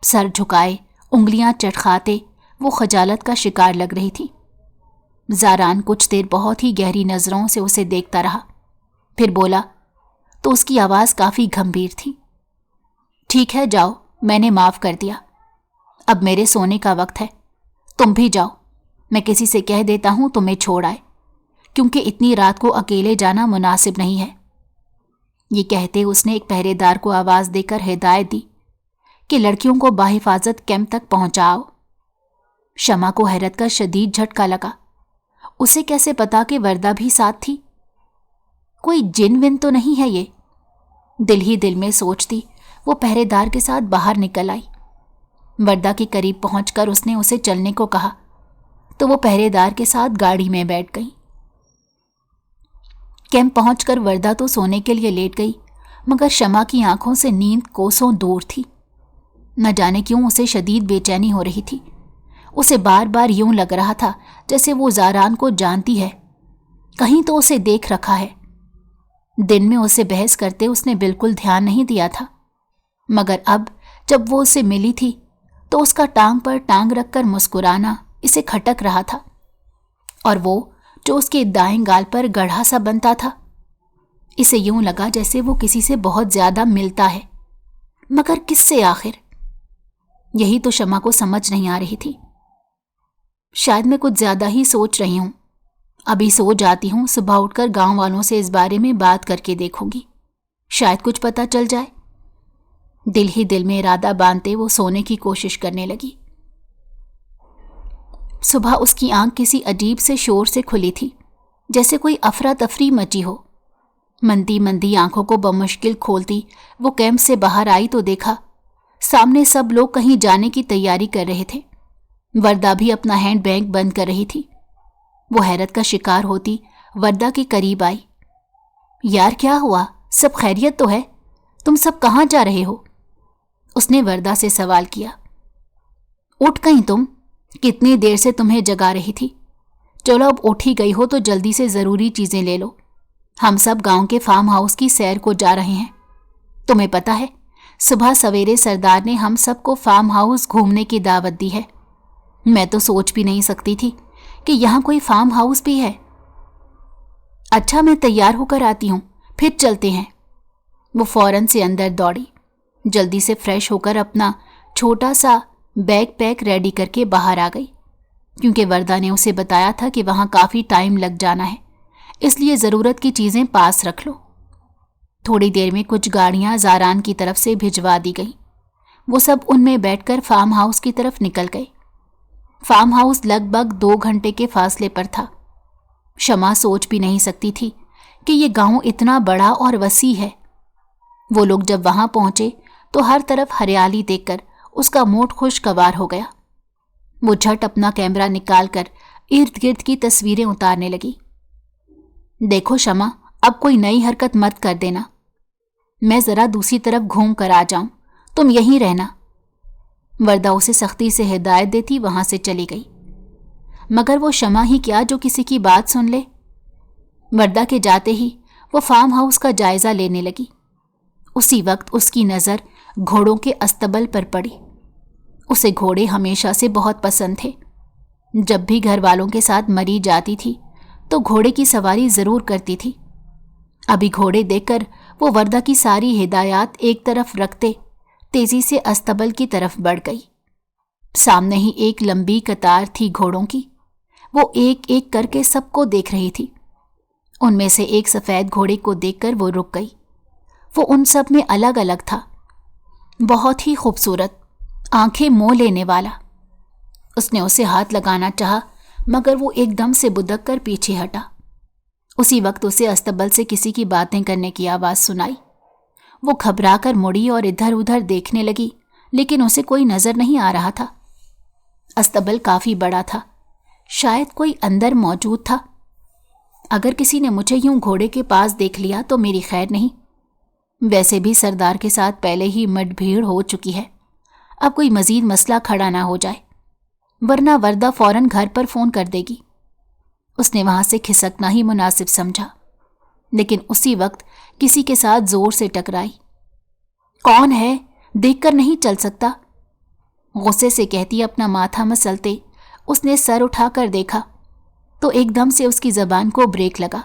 सर झुकाए उंगलियां चटखाते वो खजालत का शिकार लग रही थी। ज़ारान कुछ देर बहुत ही गहरी नज़रों से उसे देखता रहा, फिर बोला तो उसकी आवाज़ काफ़ी गंभीर थी। ठीक है, जाओ, मैंने माफ़ कर दिया। अब मेरे सोने का वक्त है, तुम भी जाओ। मैं किसी से कह देता हूँ तुम्हें छोड़ आए, क्योंकि इतनी रात को अकेले जाना मुनासिब नहीं है। ये कहते उसने एक पहरेदार को आवाज़ देकर हिदायत दी कि लड़कियों को बाहिफाजत कैंप तक पहुँचाओ। शमा को हैरत का शदीद झटका लगा। उसे कैसे पता कि वर्दा भी साथ थी? कोई जिन विन तो नहीं है ये? दिल ही दिल में सोचती वो पहरेदार के साथ बाहर निकल आई। वर्दा के करीब पहुंचकर उसने उसे चलने को कहा तो वो पहरेदार के साथ गाड़ी में बैठ गई। कैंप पहुंचकर वर्दा तो सोने के लिए लेट गई, मगर शमा की आंखों से नींद कोसों दूर थी। न जाने क्यों उसे शदीद बेचैनी हो रही थी। उसे बार बार यूं लग रहा था जैसे वो ज़ारान को जानती है, कहीं तो उसे देख रखा है। दिन में उसे बहस करते उसने बिल्कुल ध्यान नहीं दिया था, मगर अब जब वो उसे मिली थी तो उसका टांग पर टांग रखकर मुस्कुराना इसे खटक रहा था। और वो जो उसके दाएं गाल पर गढ़ा सा बनता था, इसे यूं लगा जैसे वो किसी से बहुत ज्यादा मिलता है, मगर किससे आखिर? यही तो शमा को समझ नहीं आ रही थी। शायद मैं कुछ ज्यादा ही सोच रही हूं। अभी सो जाती हूं, सुबह उठकर गांव वालों से इस बारे में बात करके देखूंगी, शायद कुछ पता चल जाए। दिल ही दिल में इरादा बांधते वो सोने की कोशिश करने लगी। सुबह उसकी आंख किसी अजीब से शोर से खुली थी, जैसे कोई अफरा तफरी मची हो। मंदी मंदी आंखों को बमुश्किल खोलती वो कैंप से बाहर आई तो देखा सामने सब लोग कहीं जाने की तैयारी कर रहे थे। वर्दा भी अपना हैंड बैग बंद कर रही थी। वो हैरत का शिकार होती वर्दा के करीब आई। यार क्या हुआ, सब खैरियत तो है? तुम सब कहाँ जा रहे हो? उसने वर्दा से सवाल किया। उठ गई तुम? कितनी देर से तुम्हें जगा रही थी। चलो अब उठ ही गई हो तो जल्दी से ज़रूरी चीज़ें ले लो। हम सब गांव के फार्म हाउस की सैर को जा रहे हैं। तुम्हें पता है, सुबह सवेरे सरदार ने हम सबको फार्म हाउस घूमने की दावत दी है। मैं तो सोच भी नहीं सकती थी कि यहाँ कोई फार्म हाउस भी है। अच्छा, मैं तैयार होकर आती हूँ, फिर चलते हैं। वो फौरन से अंदर दौड़ी। जल्दी से फ्रेश होकर अपना छोटा सा बैग पैक रेडी करके बाहर आ गई, क्योंकि वर्दा ने उसे बताया था कि वहाँ काफ़ी टाइम लग जाना है, इसलिए ज़रूरत की चीज़ें पास रख लो। थोड़ी देर में कुछ गाड़ियाँ ज़ारान की तरफ से भिजवा दी गई। वो सब उनमें बैठकर फार्म हाउस की तरफ निकल गए। फार्म हाउस लगभग 2 घंटे के फासले पर था। शमा सोच भी नहीं सकती थी कि ये गांव इतना बड़ा और वसी है। वो लोग जब वहां पहुंचे तो हर तरफ हरियाली देखकर उसका मूड खुशगवार हो गया। वो झट अपना कैमरा निकालकर इर्द गिर्द की तस्वीरें उतारने लगी। देखो शमा, अब कोई नई हरकत मत कर देना। मैं जरा दूसरी तरफ घूम कर आ जाऊं, तुम यहीं रहना। वर्दा उसे सख्ती से हिदायत देती वहां से चली गई। मगर वो शमा ही क्या जो किसी की बात सुन ले। वर्दा के जाते ही वो फार्म हाउस का जायजा लेने लगी। उसी वक्त उसकी नज़र घोड़ों के अस्तबल पर पड़ी। उसे घोड़े हमेशा से बहुत पसंद थे। जब भी घर वालों के साथ मरी जाती थी तो घोड़े की सवारी ज़रूर करती थी। अभी घोड़े देखकर वो वर्दा की सारी हिदायत एक तरफ रखते तेजी से अस्तबल की तरफ बढ़ गई। सामने ही एक लंबी कतार थी घोड़ों की। वो एक एक करके सबको देख रही थी। उनमें से एक सफ़ेद घोड़े को देखकर वो रुक गई। वो उन सब में अलग अलग था, बहुत ही खूबसूरत, आंखें मोह लेने वाला। उसने उसे हाथ लगाना चाहा, मगर वो एकदम से बुदक कर पीछे हटा। उसी वक्त उसे अस्तबल से किसी की बातें करने की आवाज़ सुनाई। वो घबरा कर मुड़ी और इधर उधर देखने लगी, लेकिन उसे कोई नज़र नहीं आ रहा था। अस्तबल काफ़ी बड़ा था, शायद कोई अंदर मौजूद था। अगर किसी ने मुझे यूं घोड़े के पास देख लिया तो मेरी खैर नहीं। वैसे भी सरदार के साथ पहले ही मुठभेड़ हो चुकी है। अब कोई मजीद मसला खड़ा ना हो जाए, वरना वर्दा फौरन घर पर फ़ोन कर देगी। उसने वहाँ से खिसकना ही मुनासिब समझा, लेकिन उसी वक्त किसी के साथ ज़ोर से टकराई। कौन है, देखकर नहीं चल सकता? गुस्से से कहती अपना माथा मसलते उसने सर उठाकर देखा तो एकदम से उसकी ज़बान को ब्रेक लगा।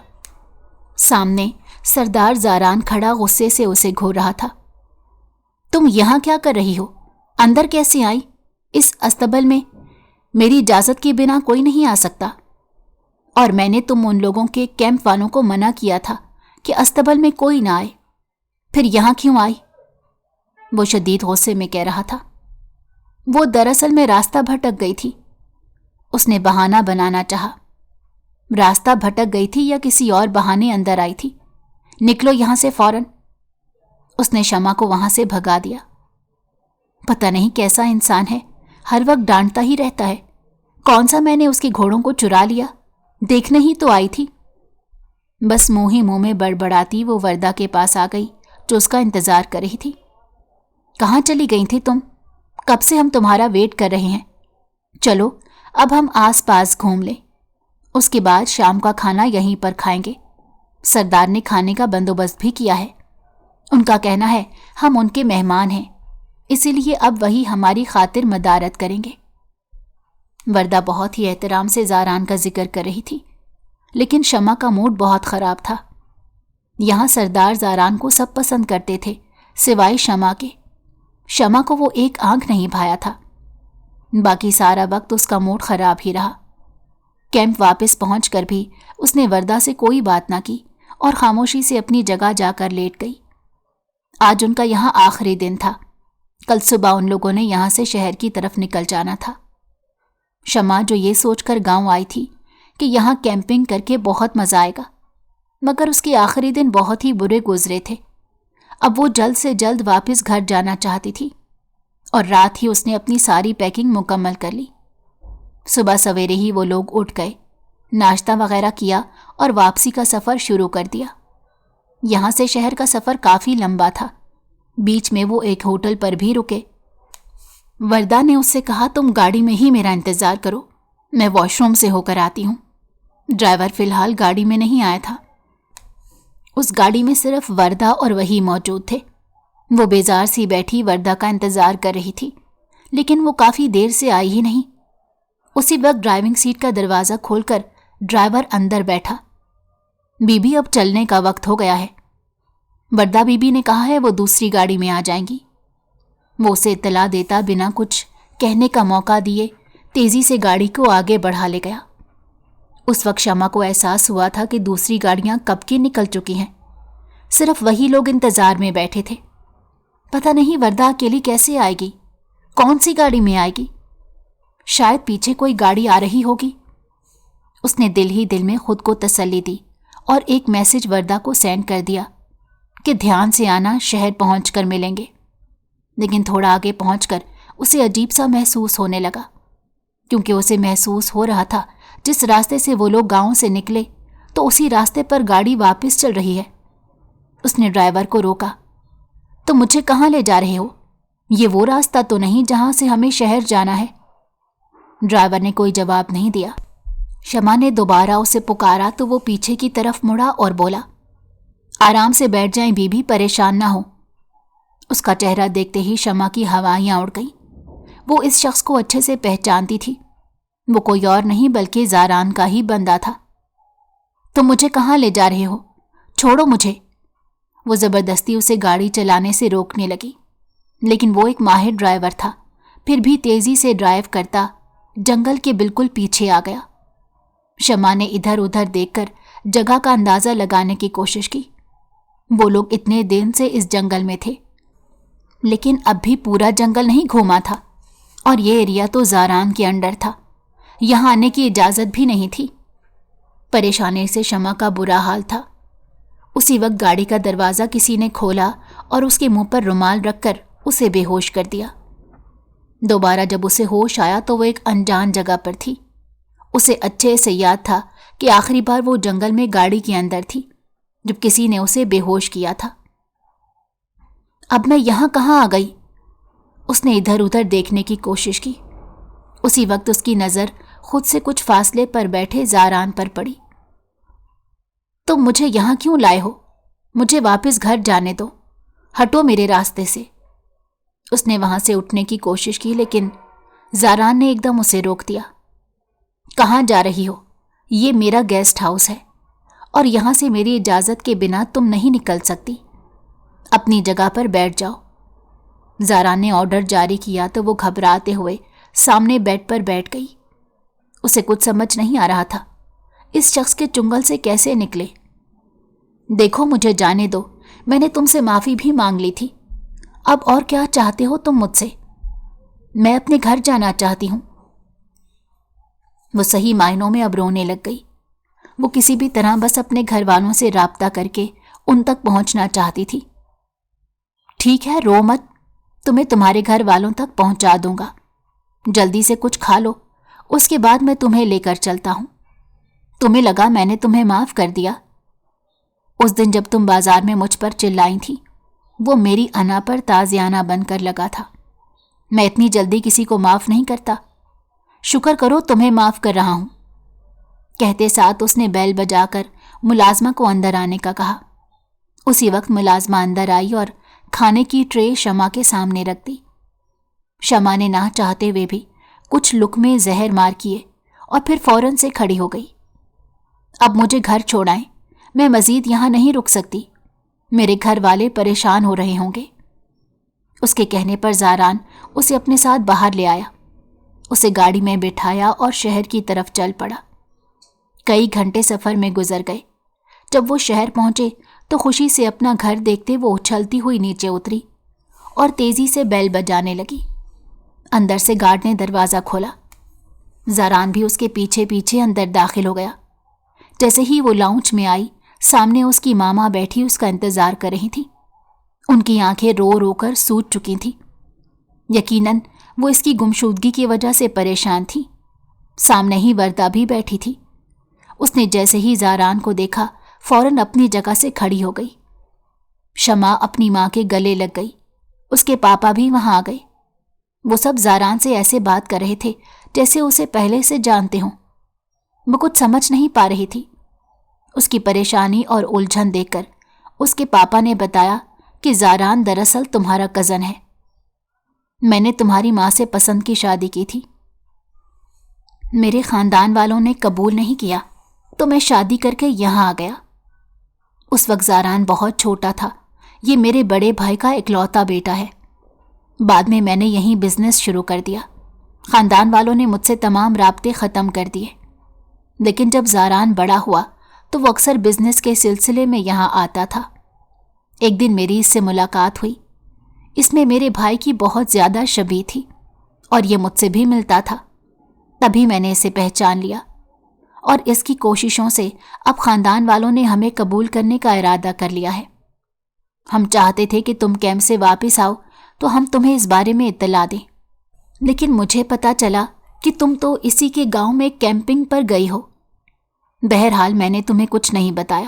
सामने सरदार ज़ारान खड़ा गुस्से से उसे घूर रहा था। तुम यहाँ क्या कर रही हो? अंदर कैसे आई? इस अस्तबल में मेरी इजाज़त के बिना कोई नहीं आ सकता, और मैंने तुम उन लोगों के कैंप वालों को मना किया था कि अस्तबल में कोई ना आए, फिर यहाँ क्यों आई? वो शदीद गुस्से में कह रहा था। वो दरअसल में रास्ता भटक गई थी। उसने बहाना बनाना चाहा। रास्ता भटक गई थी या किसी और बहाने अंदर आई थी? निकलो यहां से फौरन। उसने शमा को वहां से भगा दिया। पता नहीं कैसा इंसान है, हर वक्त डांटता ही रहता है। कौन सा मैंने उसके घोड़ों को चुरा लिया? देखने ही तो आई थी। बस मुंह ही मुंह में बड़बड़ाती वो वर्दा के पास आ गई, जो उसका इंतजार कर रही थी। कहाँ चली गई थी तुम? कब से हम तुम्हारा वेट कर रहे हैं। चलो अब हम आस पास घूम लें, उसके बाद शाम का खाना यहीं पर खाएंगे। सरदार ने खाने का बंदोबस्त भी किया है। उनका कहना है हम उनके मेहमान हैं, इसीलिए अब वही हमारी खातिर मदारत करेंगे। वर्दा बहुत ही एहतराम से ज़ारान का जिक्र कर रही थी, लेकिन शमा का मूड बहुत ख़राब था। यहाँ सरदार ज़ारान को सब पसंद करते थे सिवाय शमा के। शमा को वो एक आंख नहीं भाया था। बाकी सारा वक्त उसका मूड ख़राब ही रहा। कैंप वापस पहुंचकर भी उसने वर्दा से कोई बात ना की और खामोशी से अपनी जगह जाकर लेट गई। आज उनका यहाँ आखिरी दिन था। कल सुबह उन लोगों ने यहाँ से शहर की तरफ निकल जाना था। शमा जो ये सोचकर गांव आई थी कि यहाँ कैंपिंग करके बहुत मज़ा आएगा, मगर उसके आखिरी दिन बहुत ही बुरे गुजरे थे। अब वो जल्द से जल्द वापस घर जाना चाहती थी और रात ही उसने अपनी सारी पैकिंग मुकम्मल कर ली। सुबह सवेरे ही वो लोग उठ गए, नाश्ता वगैरह किया और वापसी का सफ़र शुरू कर दिया। यहाँ से शहर का सफ़र काफ़ी लंबा था। बीच में वो एक होटल पर भी रुके। वरदा ने उससे कहा, तुम गाड़ी में ही मेरा इंतज़ार करो, मैं वॉशरूम से होकर आती हूँ। ड्राइवर फ़िलहाल गाड़ी में नहीं आया था। उस गाड़ी में सिर्फ वरदा और वही मौजूद थे। वो बेजार सी बैठी वरदा का इंतज़ार कर रही थी, लेकिन वो काफ़ी देर से आई ही नहीं। उसी वक्त ड्राइविंग सीट का दरवाज़ा खोलकर ड्राइवर अंदर बैठा। बीबी, अब चलने का वक्त हो गया है। वरदा बीबी ने कहा है वो दूसरी गाड़ी में आ जाएंगी। वो उसे इत्तला देता बिना कुछ कहने का मौका दिए तेज़ी से गाड़ी को आगे बढ़ा ले गया। उस वक्त शमा को एहसास हुआ था कि दूसरी गाड़ियां कब की निकल चुकी हैं। सिर्फ वही लोग इंतज़ार में बैठे थे। पता नहीं वरदा अकेली कैसे आएगी, कौन सी गाड़ी में आएगी। शायद पीछे कोई गाड़ी आ रही होगी। उसने दिल ही दिल में खुद को तसल्ली दी और एक मैसेज वरदा को सेंड कर दिया कि ध्यान से आना, शहर पहुंचकर मिलेंगे। लेकिन थोड़ा आगे पहुंचकर उसे अजीब सा महसूस होने लगा, क्योंकि उसे महसूस हो रहा था जिस रास्ते से वो लोग गांव से निकले तो उसी रास्ते पर गाड़ी वापस चल रही है। उसने ड्राइवर को रोका, तो मुझे कहाँ ले जा रहे हो? ये वो रास्ता तो नहीं जहां से हमें शहर जाना है। ड्राइवर ने कोई जवाब नहीं दिया। शमा ने दोबारा उसे पुकारा तो वो पीछे की तरफ मुड़ा और बोला, आराम से बैठ जाएं बीबी, परेशान ना हो। उसका चेहरा देखते ही शमा की हवाइयाँ उड़ गईं। वो इस शख्स को अच्छे से पहचानती थी। वो कोई और नहीं बल्कि ज़ारान का ही बंदा था। तुम मुझे कहाँ ले जा रहे हो? छोड़ो मुझे। वो ज़बरदस्ती उसे गाड़ी चलाने से रोकने लगी, लेकिन वो एक माहिर ड्राइवर था। फिर भी तेज़ी से ड्राइव करता जंगल के बिल्कुल पीछे आ गया। शमा ने इधर उधर देखकर जगह का अंदाज़ा लगाने की कोशिश की। वो लोग इतने दिन से इस जंगल में थे, लेकिन अब भी पूरा जंगल नहीं घूमा था और ये एरिया तो ज़ारान के अंडर था। यहाँ आने की इजाज़त भी नहीं थी। परेशानी से शमा का बुरा हाल था। उसी वक्त गाड़ी का दरवाज़ा किसी ने खोला और उसके मुंह पर रुमाल रखकर उसे बेहोश कर दिया। दोबारा जब उसे होश आया तो वो एक अनजान जगह पर थी। उसे अच्छे से याद था कि आखिरी बार वो जंगल में गाड़ी के अंदर थी जब किसी ने उसे बेहोश किया था। अब मैं यहाँ कहाँ आ गई? उसने इधर उधर देखने की कोशिश की। उसी वक्त उसकी नज़र खुद से कुछ फासले पर बैठे ज़ारान पर पड़ी। तुम मुझे यहाँ क्यों लाए हो? मुझे वापस घर जाने दो, हटो मेरे रास्ते से। उसने वहाँ से उठने की कोशिश की, लेकिन ज़ारान ने एकदम उसे रोक दिया। कहाँ जा रही हो? ये मेरा गेस्ट हाउस है और यहाँ से मेरी इजाज़त के बिना तुम नहीं निकल सकती। अपनी जगह पर बैठ जाओ। ज़ारान ने ऑर्डर जारी किया तो वो घबराते हुए सामने बेड पर बैठ गई। उसे कुछ समझ नहीं आ रहा था इस शख्स के चुंगल से कैसे निकले। देखो, मुझे जाने दो, मैंने तुमसे माफ़ी भी मांग ली थी। अब और क्या चाहते हो तुम मुझसे? मैं अपने घर जाना चाहती हूँ। वो सही मायनों में अब रोने लग गई। वो किसी भी तरह बस अपने घर वालों से राब्ता करके उन तक पहुंचना चाहती थी। ठीक है, रो मत, तुम्हें तुम्हारे घर वालों तक पहुंचा दूंगा। जल्दी से कुछ खा लो, उसके बाद मैं तुम्हें लेकर चलता हूं। तुम्हें लगा मैंने तुम्हें माफ़ कर दिया? उस दिन जब तुम बाजार में मुझ पर चिल्लाई थी, वो मेरी अना पर ताज़ियाना बनकर लगा था। मैं इतनी जल्दी किसी को माफ़ नहीं करता। शुक्र करो तुम्हें माफ़ कर रहा हूं। कहते साथ उसने बैल बजाकर मुलाजमा को अंदर आने का कहा। उसी वक्त मुलाजमा अंदर आई और खाने की ट्रे शमा के सामने रख दी। शमा ने ना चाहते हुए भी कुछ लुक़मे जहर मार किए और फिर फौरन से खड़ी हो गई। अब मुझे घर छोड़ाएं, मैं मज़ीद यहाँ नहीं रुक सकती। मेरे घर वाले परेशान हो रहे होंगे। उसके कहने पर ज़ारान उसे अपने साथ बाहर ले आया, उसे गाड़ी में बिठाया और शहर की तरफ चल पड़ा। कई घंटे सफ़र में गुजर गए। जब वो शहर पहुंचे तो खुशी से अपना घर देखते वो उछलती हुई नीचे उतरी और तेज़ी से बेल बजाने लगी। अंदर से गार्ड ने दरवाज़ा खोला। زاران بھی اس کے پیچھے پیچھے اندر داخل ہو گیا۔ جیسے ہی وہ لاؤنج میں آئی، سامنے اس کی ماما بیٹھی اس کا انتظار کر رہی تھی۔ ان کی آنکھیں رو رو کر سوج چکی تھیں۔ یقیناً وہ اس کی گمشدگی کی وجہ سے پریشان تھی۔ سامنے ہی وردہ بھی بیٹھی تھی۔ اس نے جیسے ہی زاران کو دیکھا فوراً اپنی جگہ سے کھڑی ہو گئی۔ شمع اپنی ماں کے گلے لگ گئی۔ اس کے پاپا بھی وہاں آ گئے۔ وہ سب زاران سے ایسے بات کر رہے تھے جیسے اسے پہلے سے جانتے ہوں۔ وہ کچھ سمجھ نہیں پا رہی تھی۔ اس کی پریشانی اور الجھن دیکھ کر اس کے پاپا نے بتایا کہ زاران دراصل تمہارا کزن ہے۔ میں نے تمہاری ماں سے پسند کی شادی کی تھی۔ میرے خاندان والوں نے قبول نہیں کیا تو میں شادی کر کے یہاں آ گیا۔ اس وقت زاران بہت چھوٹا تھا۔ یہ میرے بڑے بھائی کا اکلوتا بیٹا ہے۔ بعد میں میں نے یہیں بزنس شروع کر دیا۔ خاندان والوں نے مجھ سے تمام رابطے ختم کر دیے، لیکن جب زاران بڑا ہوا تو وہ اکثر بزنس کے سلسلے میں یہاں آتا تھا۔ ایک دن میری اس سے ملاقات ہوئی۔ اس میں میرے بھائی کی بہت زیادہ شبیہ تھی اور یہ مجھ سے بھی ملتا تھا۔ تبھی میں نے اسے پہچان لیا اور اس کی کوششوں سے اب خاندان والوں نے ہمیں قبول کرنے کا ارادہ کر لیا ہے۔ ہم چاہتے تھے کہ تم کیمپ سے واپس آؤ تو ہم تمہیں اس بارے میں اطلاع دیں، لیکن مجھے پتا چلا کہ تم تو اسی کے گاؤں میں کیمپنگ پر گئی ہو۔ بہرحال میں نے تمہیں کچھ نہیں بتایا،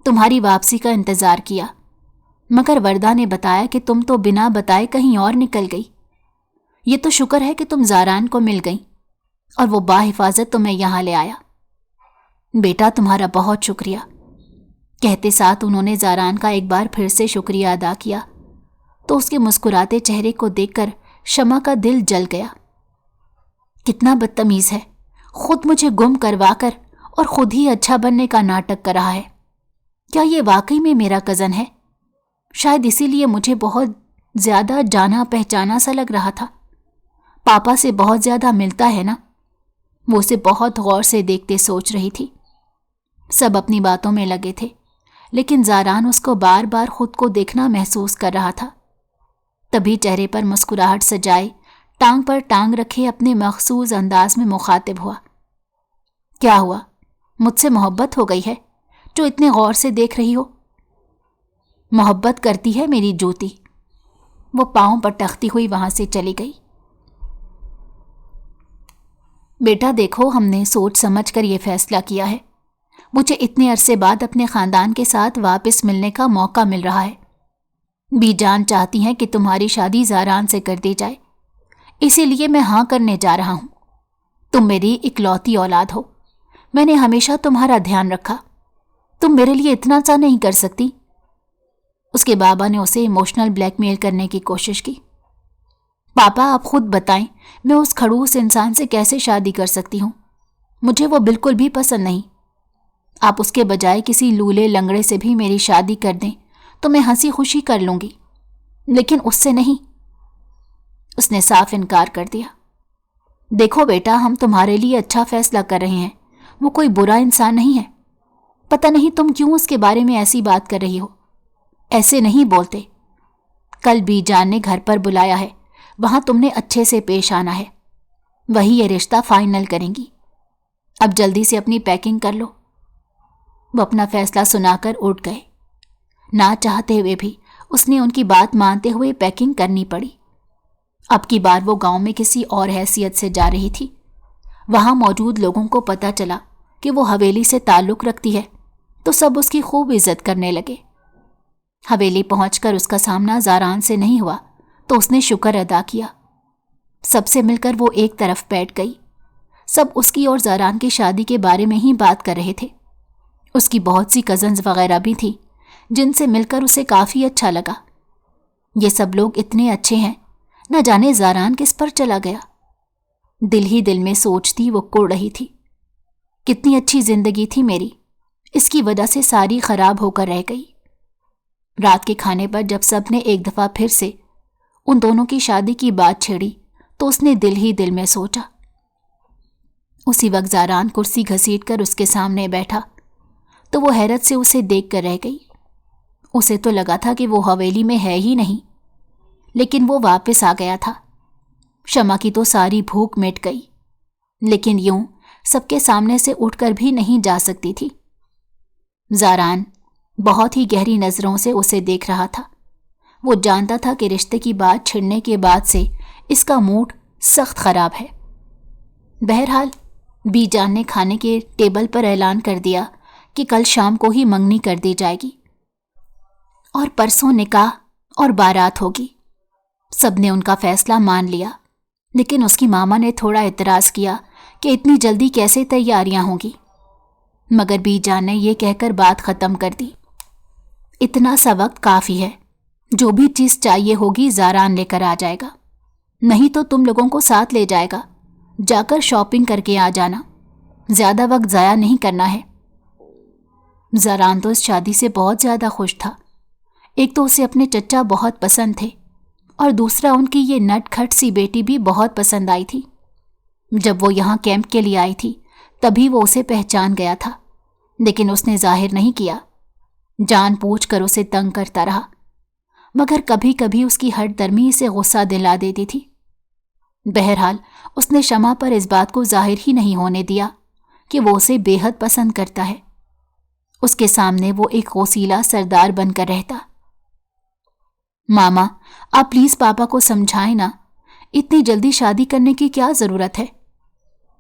تمہاری واپسی کا انتظار کیا، مگر وردہ نے بتایا کہ تم تو بنا بتائے کہیں اور نکل گئی۔ یہ تو شکر ہے کہ تم زاران کو مل گئی اور وہ باحفاظت تمہیں یہاں لے آیا۔ بیٹا تمہارا بہت شکریہ۔ کہتے ساتھ انہوں نے زاران کا ایک بار پھر سے شکریہ ادا کیا تو اس کے مسکراتے چہرے کو دیکھ کر شمع کا دل جل گیا۔ کتنا بدتمیز ہے، خود مجھے گم کروا کر اور خود ہی اچھا بننے کا ناٹک کر رہا ہے۔ کیا یہ واقعی میں میرا کزن ہے؟ شاید اسی لیے مجھے بہت زیادہ جانا پہچانا سا لگ رہا تھا۔ پاپا سے بہت زیادہ ملتا ہے نا؟ وہ اسے بہت غور سے دیکھتے سوچ رہی تھی۔ سب اپنی باتوں میں لگے تھے، لیکن زاران اس کو بار بار خود کو دیکھنا محسوس کر رہا تھا۔ تبھی چہرے پر مسکراہٹ سجائے ٹانگ پر ٹانگ رکھے اپنے مخصوص انداز میں مخاطب ہوا۔ کیا ہوا؟ مجھ سے محبت ہو گئی ہے جو اتنے غور سے دیکھ رہی ہو؟ محبت کرتی ہے میری جوتی۔ وہ پاؤں پر ٹختی ہوئی وہاں سے چلی گئی۔ بیٹا دیکھو، ہم نے سوچ سمجھ کر یہ فیصلہ کیا ہے۔ مجھے اتنے عرصے بعد اپنے خاندان کے ساتھ واپس ملنے کا موقع مل رہا ہے۔ بی جان چاہتی ہیں کہ تمہاری شادی زاران سے کر دی جائے، اسی لیے میں ہاں کرنے جا رہا ہوں۔ تم میری اکلوتی اولاد ہو، میں نے ہمیشہ تمہارا دھیان رکھا، تم میرے لیے اتنا سا نہیں کر سکتی؟ اس کے بابا نے اسے ایموشنل بلیک میل کرنے کی کوشش کی۔ پاپا آپ خود بتائیں، میں اس کھڑوس انسان سے کیسے شادی کر سکتی ہوں؟ مجھے وہ بالکل بھی پسند نہیں۔ آپ اس کے بجائے کسی لولے لنگڑے سے بھی میری شادی کر دیں تو میں ہنسی خوشی کر لوں گی، لیکن اس سے نہیں۔ اس نے صاف انکار کر دیا۔ دیکھو بیٹا، ہم تمہارے لیے اچھا فیصلہ کر رہے ہیں، وہ کوئی برا انسان نہیں ہے۔ پتہ نہیں تم کیوں اس کے بارے میں ایسی بات کر رہی ہو، ایسے نہیں بولتے۔ کل بی جان نے گھر پر بلایا ہے، وہاں تم نے اچھے سے پیش آنا ہے، وہی یہ رشتہ فائنل کریں گی۔ اب جلدی سے اپنی پیکنگ کر لو۔ وہ اپنا فیصلہ سنا کر اٹھ گئے۔ نہ چاہتے ہوئے بھی اس نے ان کی بات مانتے ہوئے پیکنگ کرنی پڑی۔ اب کی بار وہ گاؤں میں کسی اور حیثیت سے جا رہی تھی۔ وہاں موجود لوگوں کو پتہ چلا کہ وہ حویلی سے تعلق رکھتی ہے تو سب اس کی خوب عزت کرنے لگے۔ حویلی پہنچ کر اس کا سامنا زاران سے نہیں ہوا تو اس نے شکر ادا کیا۔ سب سے مل کر وہ ایک طرف بیٹھ گئی۔ سب اس کی اور زاران کی شادی کے بارے میں ہی بات کر رہے تھے۔ اس کی بہت سی کزنز وغیرہ بھی تھی جن سے مل کر اسے کافی اچھا لگا۔ یہ سب لوگ اتنے اچھے ہیں، نہ جانے زاران کس پر چلا گیا۔ دل ہی دل میں سوچتی وہ کڑ رہی تھی، کتنی اچھی زندگی تھی میری، اس کی وجہ سے ساری خراب ہو کر رہ گئی۔ رات کے کھانے پر جب سب نے ایک دفعہ پھر سے ان دونوں کی شادی کی بات چھیڑی تو اس نے دل ہی دل میں سوچا۔ اسی وقت زاران کرسی گھسیٹ کر اس کے سامنے بیٹھا تو وہ حیرت سے اسے دیکھ کر رہ گئی۔ اسے تو لگا تھا کہ وہ حویلی میں ہے ہی نہیں، لیکن وہ واپس آ گیا تھا۔ شمع کی تو ساری بھوک مٹ گئی۔ لیکن یوں سب کے سامنے سے اٹھ کر بھی نہیں جا سکتی تھی۔ زاران بہت ہی گہری نظروں سے اسے دیکھ رہا تھا۔ وہ جانتا تھا کہ رشتے کی بات چھڑنے کے بعد سے اس کا موڈ سخت خراب ہے۔ بہرحال بی جان نے کھانے کے ٹیبل پر اعلان کر دیا کہ کل شام کو ہی منگنی کر دی جائے گی اور پرسوں نکاح اور بارات ہوگی۔ سب نے ان کا فیصلہ مان لیا، لیکن اس کی ماما نے تھوڑا اعتراض کیا کہ اتنی جلدی کیسے تیاریاں ہوں گی، مگر بی جان نے یہ کہہ کر بات ختم کر دی، اتنا سا وقت کافی ہے، جو بھی چیز چاہیے ہوگی زاران لے کر آ جائے گا، نہیں تو تم لوگوں کو ساتھ لے جائے گا، جا کر شاپنگ کر کے آ جانا، زیادہ وقت ضائع نہیں کرنا ہے۔ زاران تو اس شادی سے بہت زیادہ خوش تھا۔ ایک تو اسے اپنے چچا بہت پسند تھے، اور دوسرا ان کی یہ نٹ کھٹ سی بیٹی بھی بہت پسند آئی تھی۔ جب وہ یہاں کیمپ کے لیے آئی تھی تبھی وہ اسے پہچان گیا تھا، لیکن اس نے ظاہر نہیں کیا، جان پوچھ کر اسے تنگ کرتا رہا، مگر کبھی کبھی اس کی ہٹ درمی اسے غصہ دلا دیتی تھی۔ بہرحال اس نے شمع پر اس بات کو ظاہر ہی نہیں ہونے دیا کہ وہ اسے بے حد پسند کرتا ہے۔ اس کے سامنے وہ ایک غسیلا سردار بن کر رہتا۔ ماما، آپ پلیز پاپا کو سمجھائیں نا، اتنی جلدی شادی کرنے کی کیا ضرورت ہے؟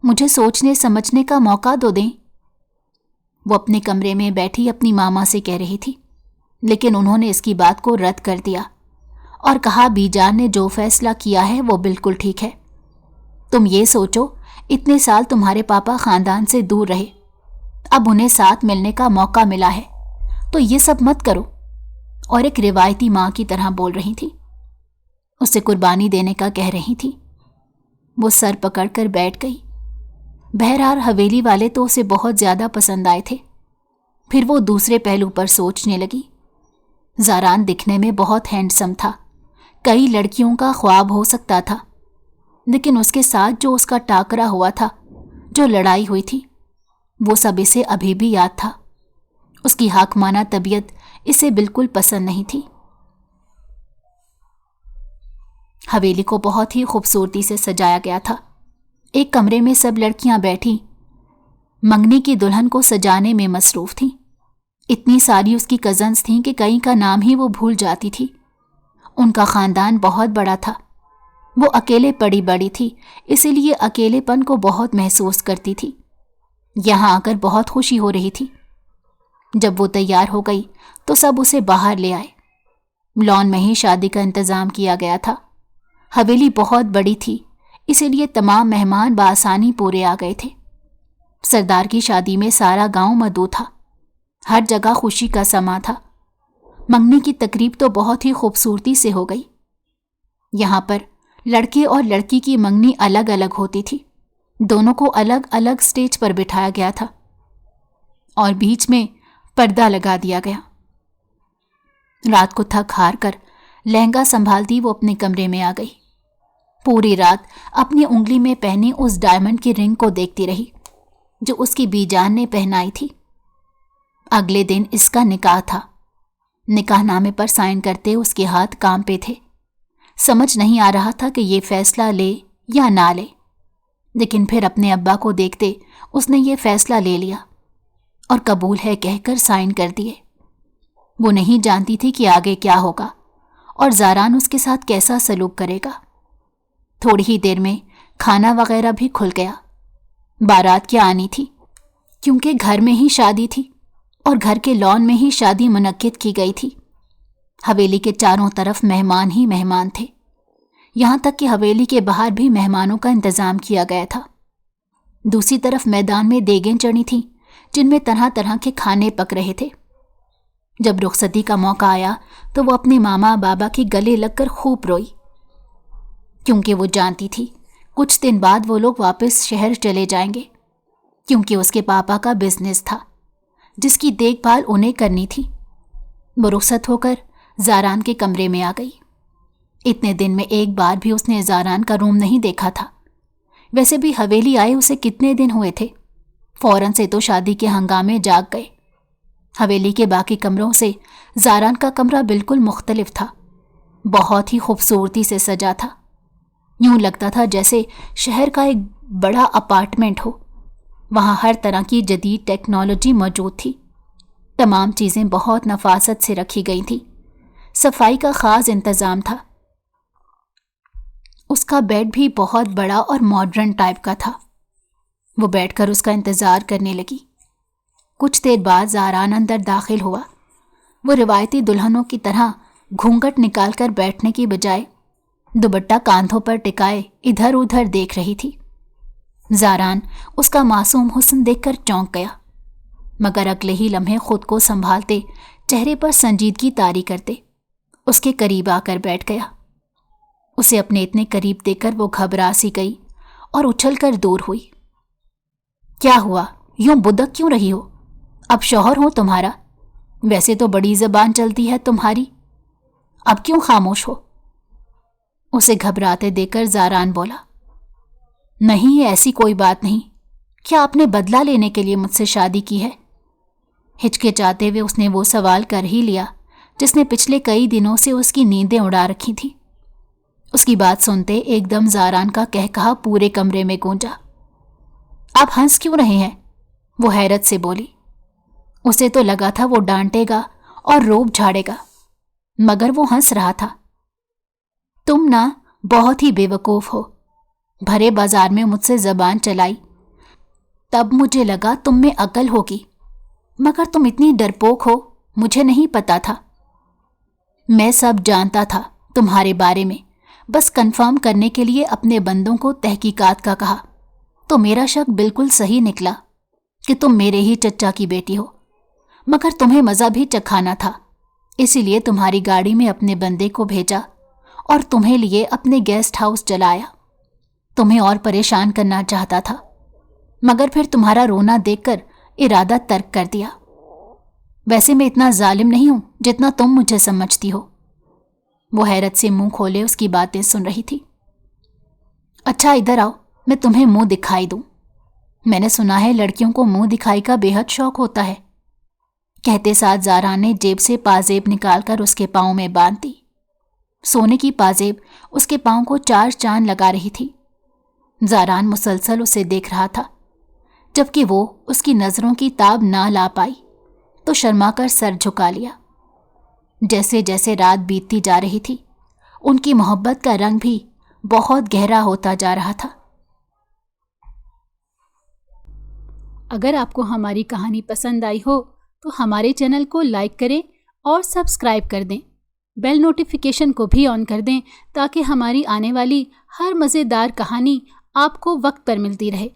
مجھے سوچنے سمجھنے کا موقع دو دیں۔ وہ اپنے کمرے میں بیٹھی اپنی ماما سے کہہ رہی تھی، لیکن انہوں نے اس کی بات کو رد کر دیا اور کہا بی جان نے جو فیصلہ کیا ہے وہ بالکل ٹھیک ہے۔ تم یہ سوچو، اتنے سال تمہارے پاپا خاندان سے دور رہے، اب انہیں ساتھ ملنے کا موقع ملا ہے، تو یہ سب مت کرو۔ اور ایک روایتی ماں کی طرح بول رہی تھی، اسے قربانی دینے کا کہہ رہی تھی۔ وہ سر پکڑ کر بیٹھ گئی۔ بہرحال حویلی والے تو اسے بہت زیادہ پسند آئے تھے۔ پھر وہ دوسرے پہلو پر سوچنے لگی۔ زاران دکھنے میں بہت ہینڈسم تھا، کئی لڑکیوں کا خواب ہو سکتا تھا، لیکن اس کے ساتھ جو اس کا ٹاکرا ہوا تھا، جو لڑائی ہوئی تھی، وہ سب اسے ابھی بھی یاد تھا۔ اس کی حاکمانہ طبیعت اسے بالکل پسند نہیں تھی۔ حویلی کو بہت ہی خوبصورتی سے سجایا گیا تھا۔ ایک کمرے میں سب لڑکیاں بیٹھی منگنی کی دلہن کو سجانے میں مصروف تھیں۔ اتنی ساری اس کی کزنز تھیں کہ کئی کا نام ہی وہ بھول جاتی تھی۔ ان کا خاندان بہت بڑا تھا۔ وہ اکیلے پڑی بڑی تھی، اسی لیے اکیلے پن کو بہت محسوس کرتی تھی۔ یہاں آ کر بہت خوشی ہو رہی تھی۔ جب وہ تیار ہو گئی تو سب اسے باہر لے آئے۔ لان میں ہی شادی کا انتظام کیا گیا تھا۔ حویلی بہت بڑی تھی، اسی لیے تمام مہمان بآسانی پورے آ گئے تھے۔ سردار کی شادی میں سارا گاؤں مدعو تھا، ہر جگہ خوشی کا سما تھا۔ منگنی کی تقریب تو بہت ہی خوبصورتی سے ہو گئی۔ یہاں پر لڑکے اور لڑکی کی منگنی الگ الگ ہوتی تھی، دونوں کو الگ الگ سٹیج پر بٹھایا گیا تھا اور بیچ میں پردہ لگا دیا گیا۔ رات کو تھک ہار کر لہنگا سنبھالتی وہ اپنے کمرے میں آ گئی۔ پوری رات اپنی انگلی میں پہنی اس ڈائمنڈ کی رنگ کو دیکھتی رہی جو اس کی بی جان نے پہنائی تھی۔ اگلے دن اس کا نکاح تھا۔ نکاح نامے پر سائن کرتے اس کے ہاتھ کام پہ تھے۔ سمجھ نہیں آ رہا تھا کہ یہ فیصلہ لے یا نہ لے، لیکن پھر اپنے ابا کو دیکھتے اس نے یہ فیصلہ لے لیا اور قبول ہے کہہ کر سائن کر دیے۔ وہ نہیں جانتی تھی کہ آگے کیا ہوگا اور زاران اس کے ساتھ کیسا سلوک کرے گا۔ تھوڑی ہی دیر میں کھانا وغیرہ بھی کھل گیا۔ بارات کیا آنی تھی، کیونکہ گھر میں ہی شادی تھی اور گھر کے لان میں ہی شادی منعقد کی گئی تھی۔ حویلی کے چاروں طرف مہمان ہی مہمان تھے، یہاں تک کہ حویلی کے باہر بھی مہمانوں کا انتظام کیا گیا تھا۔ دوسری طرف میدان میں دیگیں چڑھی تھیں جن میں طرح طرح کے کھانے پک رہے تھے۔ جب رخصتی کا موقع آیا تو وہ اپنے ماما بابا کے گلے لگ کر خوب روئی، کیونکہ وہ جانتی تھی کچھ دن بعد وہ لوگ واپس شہر چلے جائیں گے، کیونکہ اس کے پاپا کا بزنس تھا جس کی دیکھ بھال انہیں کرنی تھی۔ وہ رخصت ہو کر زاران کے کمرے میں آ گئی۔ اتنے دن میں ایک بار بھی اس نے زاران کا روم نہیں دیکھا تھا۔ ویسے بھی حویلی آئے اسے کتنے دن ہوئے تھے، فوراً سے تو شادی کے ہنگامے جاگ گئے۔ حویلی کے باقی کمروں سے زاران کا کمرہ بالکل مختلف تھا، بہت ہی خوبصورتی سے سجا تھا۔ یوں لگتا تھا جیسے شہر کا ایک بڑا اپارٹمنٹ ہو۔ وہاں ہر طرح کی جدید ٹیکنالوجی موجود تھی۔ تمام چیزیں بہت نفاست سے رکھی گئی تھیں۔ صفائی کا خاص انتظام تھا۔ اس کا بیڈ بھی بہت بڑا اور ماڈرن ٹائپ کا تھا۔ وہ بیٹھ کر اس کا انتظار کرنے لگی۔ کچھ دیر بعد زاران اندر داخل ہوا۔ وہ روایتی دلہنوں کی طرح گھونگھٹ نکال کر بیٹھنے کی بجائے دوپٹہ کاندھوں پر ٹکائے ادھر ادھر دیکھ رہی تھی۔ زاران اس کا معصوم حسن دیکھ کر چونک گیا، مگر اگلے ہی لمحے خود کو سنبھالتے چہرے پر سنجیدگی طاری کرتے اس کے قریب آ کر بیٹھ گیا۔ اسے اپنے اتنے قریب دیکھ کر وہ گھبرا سی گئی اور اچھل کر دور ہوئی۔ کیا ہوا؟ یوں بدک کیوں رہی ہو؟ اب شوہر ہو تمہارا، ویسے تو بڑی زبان چلتی ہے تمہاری، اب کیوں خاموش ہو؟ اسے گھبراتے دیکھ کر زاران بولا، نہیں ایسی کوئی بات نہیں، کیا آپ نے بدلہ لینے کے لیے مجھ سے شادی کی ہے؟ ہچکچاتے ہوئے اس نے وہ سوال کر ہی لیا جس نے پچھلے کئی دنوں سے اس کی نیندیں اڑا رکھی تھی۔ اس کی بات سنتے ایک دم زاران کا کہکہا پورے کمرے میں گونجا۔ آپ ہنس کیوں رہے ہیں؟ وہ حیرت سے بولی۔ اسے تو لگا تھا وہ ڈانٹے گا اور روب جھاڑے گا، مگر وہ ہنس رہا تھا۔ تم نا بہت ہی بے وقوف ہو، بھرے بازار میں مجھ سے زبان چلائی، تب مجھے لگا تم میں عقل ہوگی، مگر تم اتنی ڈرپوک ہو، مجھے نہیں پتا تھا۔ میں سب جانتا تھا تمہارے بارے میں، بس کنفرم کرنے کے لیے اپنے بندوں کو تحقیقات کا کہا تو میرا شک بالکل صحیح نکلا کہ تم میرے ہی چچا کی بیٹی ہو، مگر تمہیں مزہ بھی چکھانا تھا، اسی لیے تمہاری گاڑی میں اپنے بندے کو بھیجا اور تمہیں لیے اپنے گیسٹ ہاؤس چلایا۔ تمہیں اور پریشان کرنا چاہتا تھا، مگر پھر تمہارا رونا دیکھ کر ارادہ ترک کر دیا۔ ویسے میں اتنا ظالم نہیں ہوں جتنا تم مجھے سمجھتی ہو۔ وہ حیرت سے منہ کھولے اس کی باتیں سن رہی تھی۔ اچھا ادھر آؤ، میں تمہیں منہ دکھائی دوں۔ میں نے سنا ہے لڑکیوں کو منہ دکھائی کا بے حد شوق ہوتا ہے۔ کہتے ساتھ زاران نے جیب سے پازیب نکال کر اس کے پاؤں میں باندھ دی۔ سونے کی پازیب اس کے پاؤں کو چار چاند لگا رہی تھی۔ زاران مسلسل اسے دیکھ رہا تھا، جبکہ وہ اس کی نظروں کی تاب نہ لا پائی تو شرما کر سر جھکا لیا۔ جیسے جیسے رات بیتتی جا رہی تھی، ان کی محبت کا رنگ بھی بہت گہرا ہوتا جا رہا تھا۔ اگر آپ کو ہماری کہانی پسند آئی ہو تو ہمارے چینل کو لائک کریں اور سبسکرائب کر دیں۔ بیل نوٹیفیکیشن کو بھی آن کر دیں تاکہ ہماری آنے والی ہر مزیدار کہانی آپ کو وقت پر ملتی رہے۔